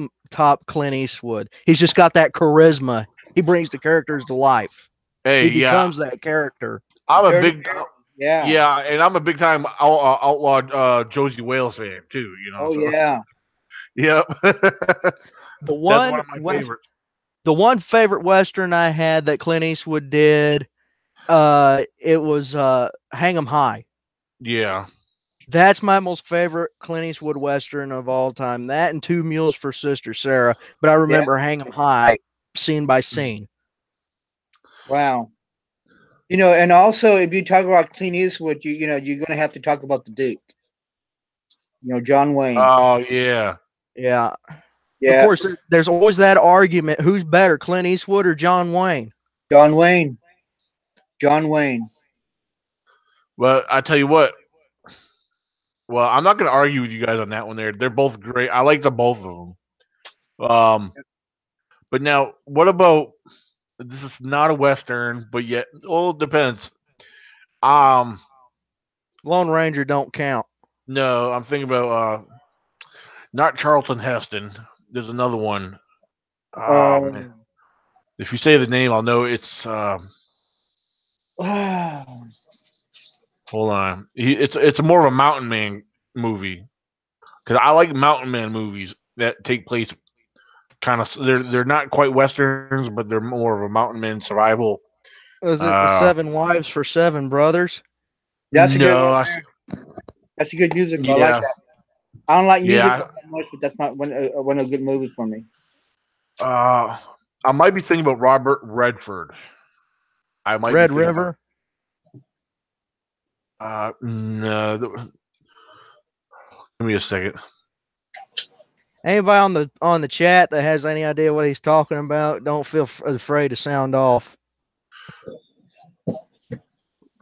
Clint Eastwood. He's just got that charisma. He brings the characters to life. He becomes that character. I'm a big, and I'm a big time outlaw Josie Wales fan too. You know. Oh yeah. Yep. The one of my favorites. The one favorite Western I had that Clint Eastwood did, it was Hang 'em High. Yeah. That's my most favorite Clint Eastwood Western of all time. That and Two Mules for Sister Sarah. But I remember Hang 'em High, scene by scene. Wow. You know, and also if you talk about Clint Eastwood, you know, you're gonna have to talk about the Duke. You know, John Wayne. Oh yeah. Yeah. Yeah. Of course, there's always that argument: who's better, Clint Eastwood or John Wayne? John Wayne. John Wayne. Well, I tell you what. Well, I'm not going to argue with you guys on that one. They're both great. I like the both of them. But now, what about? This is not a Western, but yet, well, it depends. Lone Ranger don't count. No, I'm thinking about not Charlton Heston. There's another one. If you say the name, I'll know it's. Hold on, it's more of a mountain man movie because I like mountain man movies that take place kind of. They're not quite westerns, but they're more of a mountain man survival. Was it the Seven Wives for Seven Brothers? That's a good one. That's a good music. I like that. I don't like music that much, but that's not one a good movie for me. I might be thinking about Robert Redford. I might Red River. No. Give me a second. Anybody on the chat that has any idea what he's talking about, don't feel afraid to sound off.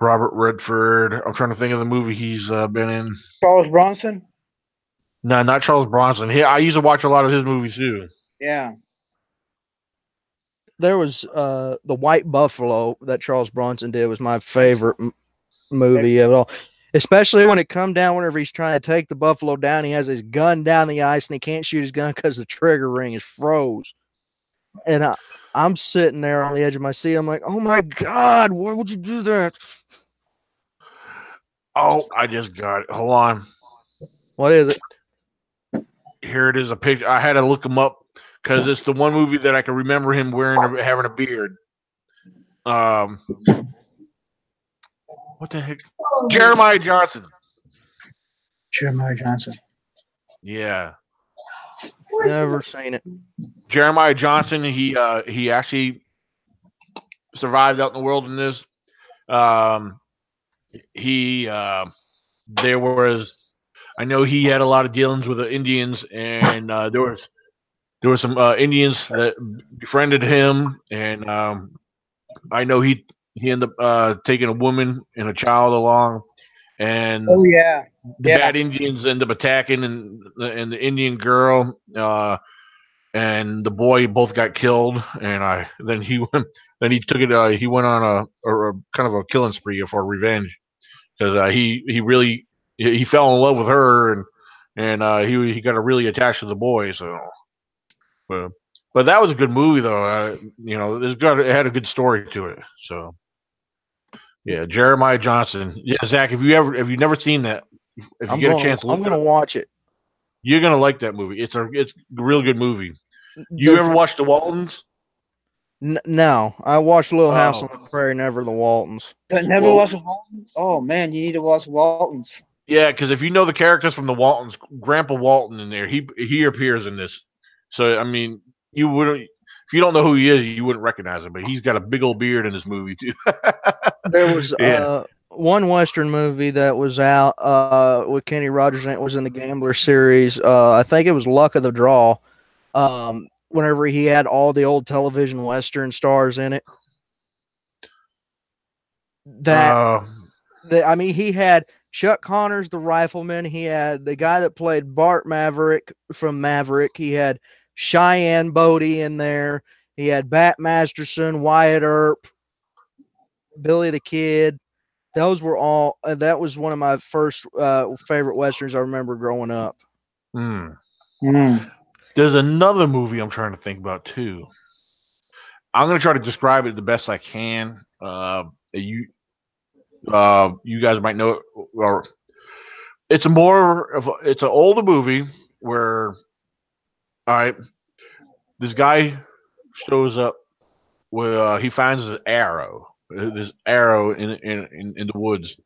Robert Redford. I'm trying to think of the movie he's been in. Charles Bronson? No, not Charles Bronson. I used to watch a lot of his movies too. Yeah. There was the White Buffalo that Charles Bronson did was my favorite movie at all. Especially when it come down whenever he's trying to take the buffalo down. He has his gun down the ice and he can't shoot his gun because the trigger ring is froze. And I'm sitting there on the edge of my seat. I'm like, oh my God, why would you do that? Oh, I just got it. Hold on. What is it? Here it is, a picture. I had to look him up because it's the one movie that I can remember him having a beard. What the heck? Jeremiah Johnson. Jeremiah Johnson. Yeah. Never seen it. Jeremiah Johnson. He actually survived out in the wilderness. There was, I know he had a lot of dealings with the Indians, and there was some Indians that befriended him, and I know he ended up taking a woman and a child along, and Oh yeah, the bad Indians end up attacking, and the Indian girl and the boy both got killed, and then he took it. He went on a kind of a killing spree for revenge because he really fell in love with her, and he got really attached to the boy. So, but that was a good movie though. It had a good story to it. So, yeah, Jeremiah Johnson. Yeah, Zach, have you never seen that? If you get a chance, I'm gonna watch it. You're gonna like that movie. It's a real good movie. You ever watched The Waltons? No, I watched Little House on the Prairie, never The Waltons. Never watched The Waltons? Oh man, you need to watch The Waltons. Yeah, because if you know the characters from The Waltons, Grandpa Walton in there, he appears in this. So I mean, you wouldn't, if you don't know who he is, you wouldn't recognize him. But he's got a big old beard in this movie too. There was one Western movie that was out with Kenny Rogers, and it was in the Gambler series. I think it was Luck of the Draw. Whenever he had all the old television Western stars in it. I mean, he had Chuck Connors, the rifleman. He had the guy that played Bart Maverick from Maverick. He had Cheyenne Bodie in there. He had Bat Masterson, Wyatt Earp, Billy the Kid. Those were all. That was one of my first favorite Westerns I remember growing up. There's another movie I'm trying to think about too. I'm going to try to describe it the best I can. You guys might know it, or it's an older movie where, all right, this guy shows up where he finds this arrow in the woods,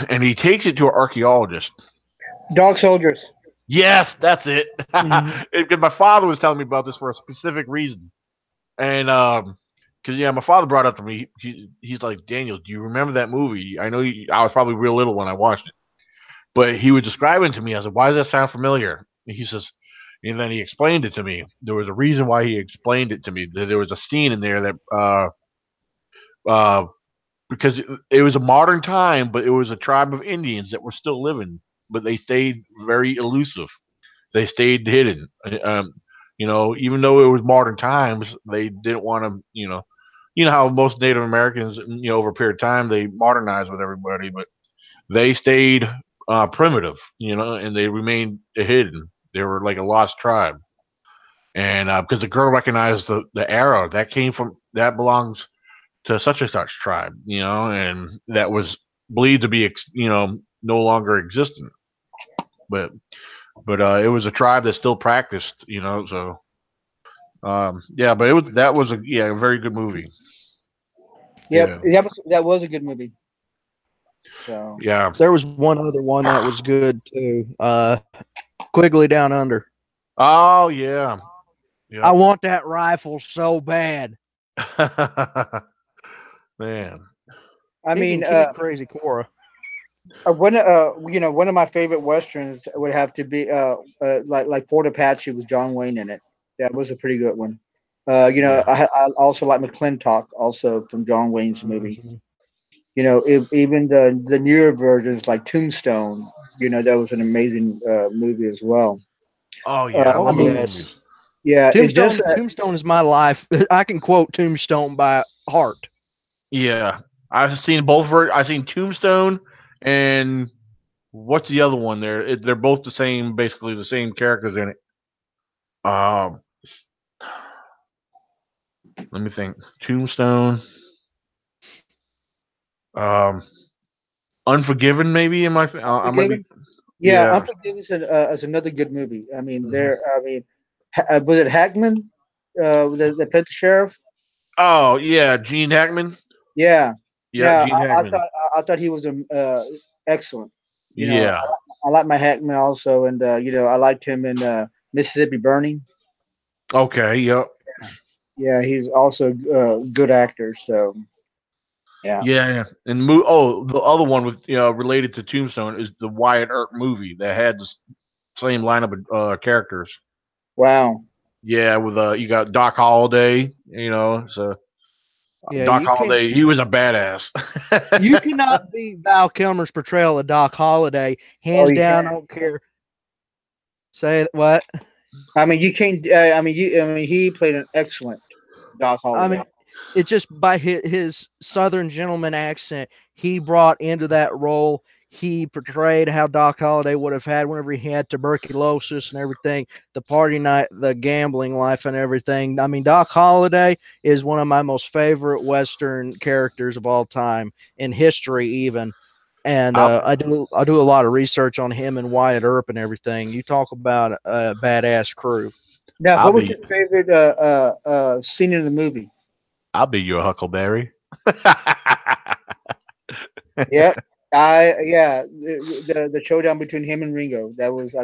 and he takes it to an archaeologist. Dog Soldiers. Yes, that's it. Mm-hmm. My father was telling me about this for a specific reason, and because my father brought it up to me. He's like, Daniel, do you remember that movie? I know I was probably real little when I watched it, but he was describing it to me. I said, why does that sound familiar? And he says, and then he explained it to me. There was a reason why he explained it to me. There was a scene in there that because it was a modern time, but it was a tribe of Indians that were still living. But they stayed very elusive. They stayed hidden. Even though it was modern times, they didn't want to, you know how most Native Americans, over a period of time, they modernized with everybody, but they stayed primitive, and they remained hidden. They were like a lost tribe. And because the girl recognized the arrow that belongs to such and such tribe, and that was believed to be, no longer existent. But it was a tribe that still practiced, so but that was a very good movie. Yep, that was a good movie. So yeah, there was one other one that was good too. Quigley Down Under. Oh yeah. I want that rifle so bad. Man. I mean, Crazy Cora. one of my favorite westerns would have to be like Fort Apache with John Wayne in it. That was a pretty good one. I also like McClintock, also from John Wayne's movies. Mm-hmm. Even the newer versions like Tombstone, that was an amazing movie as well. Oh yeah, yes. Yeah, Tombstone is my life. I can quote Tombstone by heart. Yeah, I've seen both. I've seen Tombstone and what's the other one? They're both the same, basically the same characters in it. Let me think. Tombstone. Um, Unforgiven, maybe. I might be. Yeah, Yeah. Unforgiven is another good movie. I mean, was it Hackman? The pet sheriff. Oh yeah, Gene Hackman. Yeah, Yeah, yeah. Gene Hackman. I thought he was excellent. You know, Yeah. I like my Hackman also, and I liked him in Mississippi Burning. Okay. Yep. Yeah, he's also a good actor. So yeah. Yeah, and the other one with related to Tombstone is the Wyatt Earp movie that had the same lineup of characters. Wow. Yeah, with you got Doc Holliday, so Yeah, Doc Holliday, he was a badass. you cannot beat Val Kilmer's portrayal of Doc Holliday. Hands you down, can't. I don't care. Say what? I mean, you can't. He played an excellent Doc Holliday. I mean, it's just by his Southern gentleman accent he brought into that role. He portrayed how Doc Holliday would have had whenever he had tuberculosis and everything, the party night, the gambling life, and everything. I mean, Doc Holliday is one of my most favorite Western characters of all time in history, even. And I do a lot of research on him and Wyatt Earp and everything. You talk about a badass crew. Now, what was your favorite scene in the movie? I'll be your Huckleberry. Yeah, the showdown between him and Ringo. That was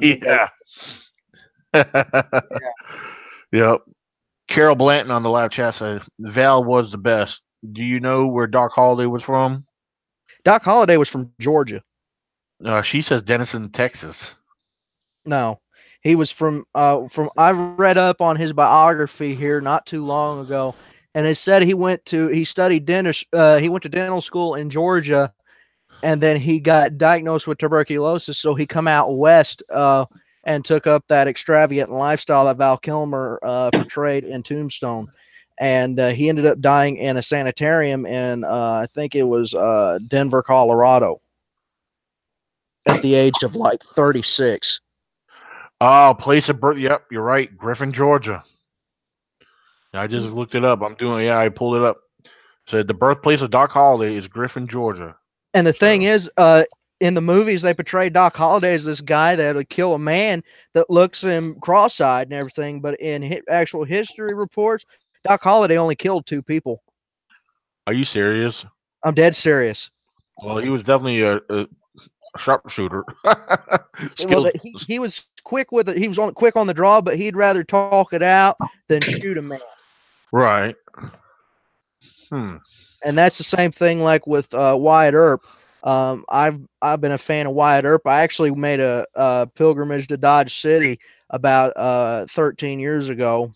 Yep. Carol Blanton on the live chat said Val was the best. Do you know where Doc Holliday was from? Doc Holliday was from Georgia. She says Denison, Texas. No, he was from. I read up on his biography here not too long ago, and it said he studied dentist. He went to dental school in Georgia, and then he got diagnosed with tuberculosis. So he come out west and took up that extravagant lifestyle that Val Kilmer portrayed in Tombstone. And he ended up dying in a sanitarium in I think it was Denver, Colorado, at the age of like 36. Oh, place of birth. Yep, you're right. Griffin, Georgia. I just looked it up. I pulled it up. Said the birthplace of Doc Holliday is Griffin, Georgia. And the thing is, in the movies, they portray Doc Holliday as this guy that would kill a man that looks him cross-eyed and everything. But in actual history reports, Doc Holliday only killed 2 people. Are you serious? I'm dead serious. Well, he was definitely a sharpshooter. Well, he was quick with it. He was quick on the draw, but he'd rather talk it out than shoot a man. Right. And that's the same thing like with Wyatt Earp. I've been a fan of Wyatt Earp. I actually made a pilgrimage to Dodge City about 13 years ago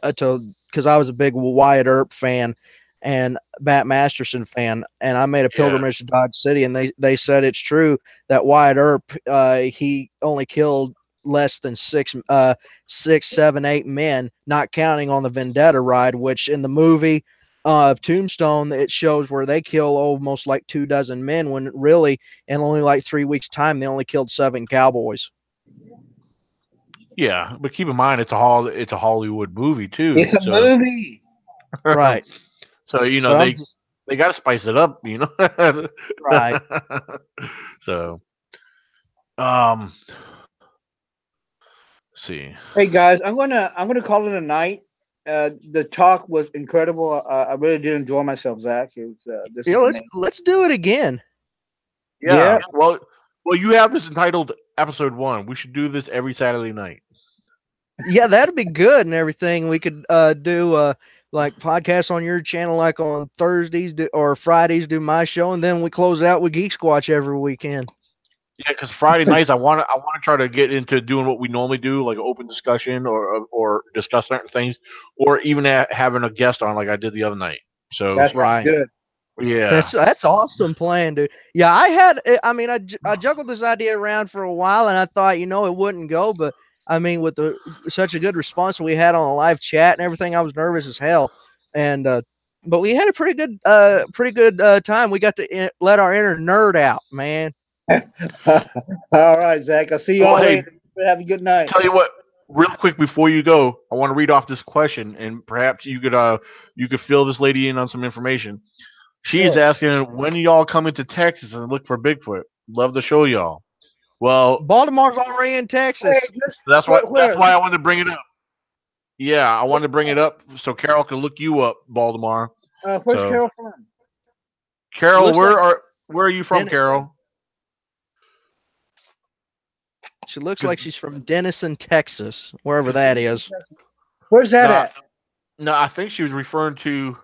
because I was a big Wyatt Earp fan and Matt Masterson fan, and I made a pilgrimage to Dodge City, and they said it's true that Wyatt Earp he only killed less than 6, 7, 8 men, not counting on the Vendetta ride, which in the movie of Tombstone it shows where they kill almost like 24 men when really in only like 3 weeks time they only killed 7 cowboys. Yeah, but keep in mind it's a Hollywood movie too. It's a movie, right? So they got to spice it up, Right. So, let's see. Hey guys, I'm gonna call it a night. The talk was incredible. I really did enjoy myself, Zach. It was, let's do it again. Yeah. Well, you have this entitled episode 1. We should do this every Saturday night. Yeah, that'd be good and everything. We could do like podcasts on your channel, like on Thursdays or Fridays, do my show, and then we close out with Geek-Squatch every weekend. Yeah, because Friday nights I want to try to get into doing what we normally do, like open discussion or discuss certain things, or even having a guest on, like I did the other night. So that's right. Good. Yeah, that's awesome plan, dude. Yeah, I juggled this idea around for a while, and I thought it wouldn't go, but I mean, with such a good response we had on a live chat and everything, I was nervous as hell. And But we had a pretty good time. We got to let our inner nerd out, man. All right, Zach. I'll see you all later. Have a good night. Tell you what, real quick before you go, I want to read off this question, and perhaps you could fill this lady in on some information. She's asking, when y'all coming to Texas and look for Bigfoot? Love to show y'all. Well, Baltimore's already in Texas. That's why I wanted to bring it up. Yeah, I wanted to bring it up so Carol can look you up, Baldemar. Where's Carol from? Carol, where are you from, Carol? She looks like she's from Denison, Texas, wherever that is. Where's that at? No, I think she was referring to.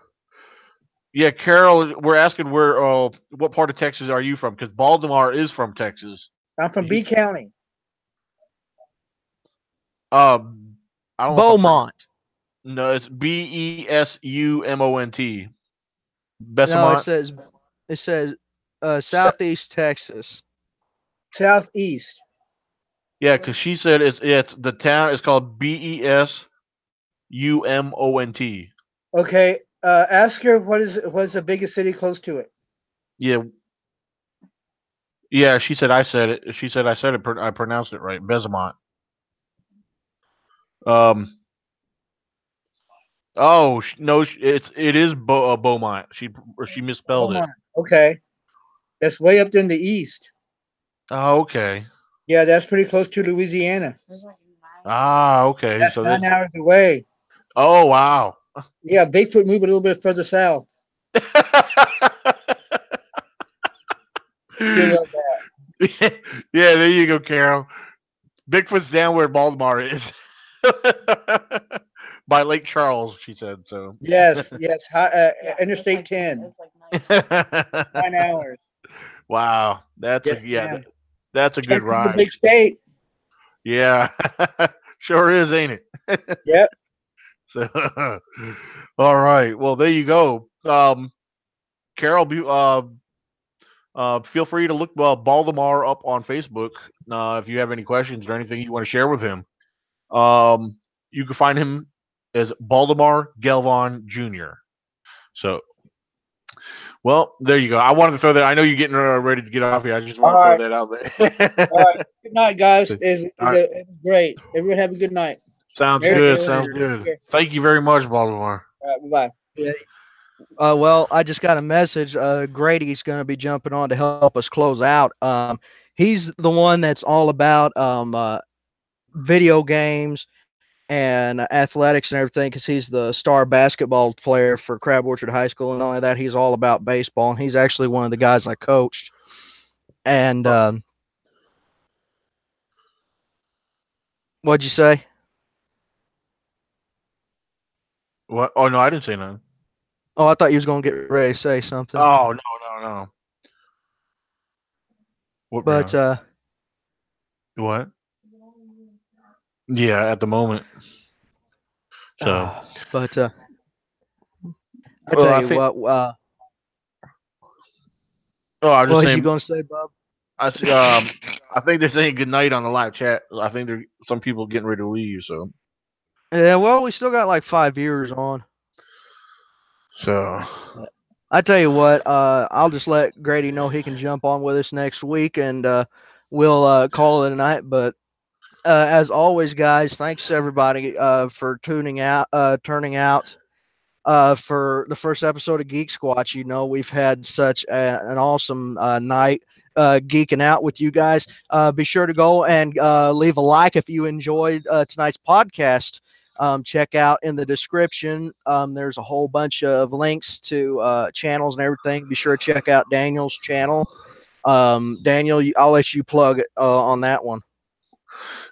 Yeah, Carol, we're asking what part of Texas are you from? Because Baldemar is from Texas. I'm from B County. I don't Beaumont. No, it's Besumont. Besumont. No, it says Southeast Texas. Southeast. Yeah, because she said it's the town is called Besumont. Okay. Ask her what's the biggest city close to it. Yeah. Yeah, she said I said it. She said I said it. I pronounced it right. Besumont. Oh no, it is Beaumont. She misspelled Beaumont. It. Okay. That's way up there in the east. Oh, okay. Yeah, that's pretty close to Louisiana. Okay. That's 9 hours away. Oh, wow. Yeah, Bigfoot moved a little bit further south. You love that. Yeah, there you go, Carol. Bigfoot's down where Baldemar is. By Lake Charles, she said. So yes. Interstate 10. 9 hours. Wow, that's a good Texas ride. Is a big state. Yeah, sure is, ain't it? Yep. So, all right. Well, there you go. Carol, feel free to look Baldemar up on Facebook if you have any questions or anything you want to share with him. You can find him as Baldemar Galvan Jr. So, well, there you go. I wanted to throw that. I know you're getting ready to get off here. I just want to throw that out there. All right. Good night, guys. It was great. Everyone have a good night. Sounds good. Sounds good. Thank you very much, Baldemar. All right. Bye-bye. Yeah. Well, I just got a message. Grady's going to be jumping on to help us close out. He's the one that's all about video games and athletics and everything, because he's the star basketball player for Crab Orchard High School. And not only that, he's all about baseball. And he's actually one of the guys I coached. And what'd you say? What? Oh, no, I didn't say nothing. Oh, I thought you was going to get ready to say something. Oh, no. What? What? Yeah, at the moment. So, but I tell you what. I was just saying. What you gonna say, Bob? I think they're saying good night on the live chat. I think some people getting ready to leave. So. Yeah, well, we still got like 5 viewers on. So. I tell you what. I'll just let Grady know he can jump on with us next week, and we'll call it a night. But as always, guys, thanks everybody for turning out for the first episode of Geek-Squatch. You know, we've had such an awesome night geeking out with you guys. Be sure to go and leave a like if you enjoyed tonight's podcast. Check out in the description. There's a whole bunch of links to channels and everything. Be sure to check out Daniel's channel. Daniel, I'll let you plug it on that one.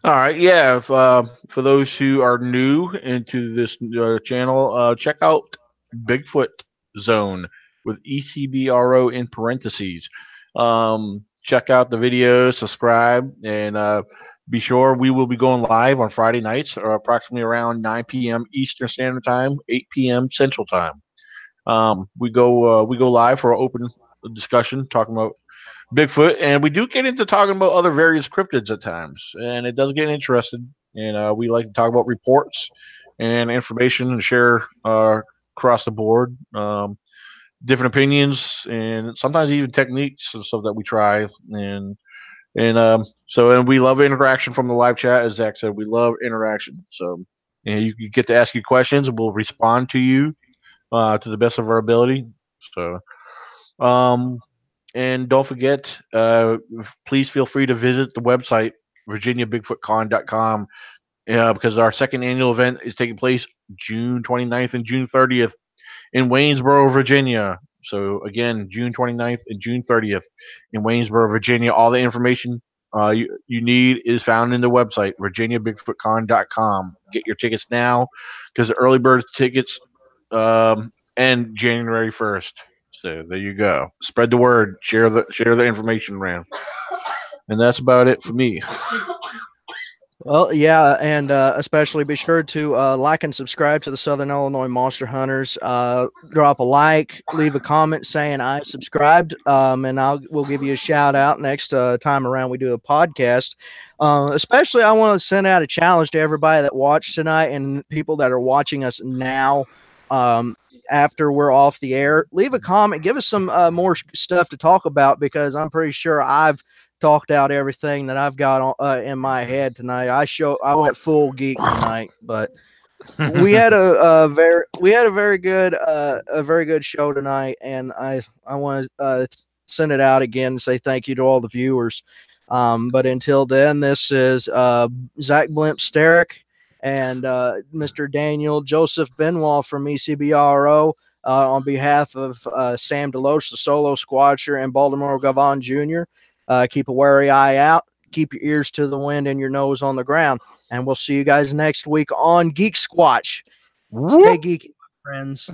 All right, yeah. For those who are new into this channel, check out Bigfoot Zone with ECBRO in parentheses. Check out the videos, subscribe, and be sure we will be going live on Friday nights, or approximately around 9 p.m. Eastern Standard Time, 8 p.m. Central Time. We go live for an open discussion talking about Bigfoot, and we do get into talking about other various cryptids at times, and it does get interesting. And we like to talk about reports and information and share across the board. Different opinions and sometimes even techniques and stuff that we try. And we love interaction from the live chat. As Zach said, we love interaction. So you get to ask you questions and we'll respond to you to the best of our ability. So and don't forget, please feel free to visit the website virginiabigfootcon.com because our second annual event is taking place June 29th and June 30th in Waynesboro, Virginia. So again, June 29th and June 30th in Waynesboro, Virginia. All the information you need is found in the website, virginiabigfootcon.com. Get your tickets now because the early bird tickets end January 1st. So there you go. Spread the word. Share the information around. And that's about it for me. Well, yeah, and especially be sure to like and subscribe to the Southern Illinois Monster Hunters. Drop a like, leave a comment saying I subscribed, and we'll give you a shout out next time around we do a podcast. Especially, I want to send out a challenge to everybody that watched tonight and people that are watching us now. After we're off the air, leave a comment, give us some more stuff to talk about because I'm pretty sure I've talked out everything that I've got in my head tonight. I went full geek tonight, but we had a very good show tonight, and I want to send it out again and say thank you to all the viewers. But until then, this is Zach Blimp Sterick and Mr. Daniel Joseph Benoit from ECBRO on behalf of Sam Deloche, the solo squatcher, and Baldemar Galvan Jr. Keep a wary eye out. Keep your ears to the wind and your nose on the ground. And we'll see you guys next week on Geek-Squatch. Stay geeky, my friends.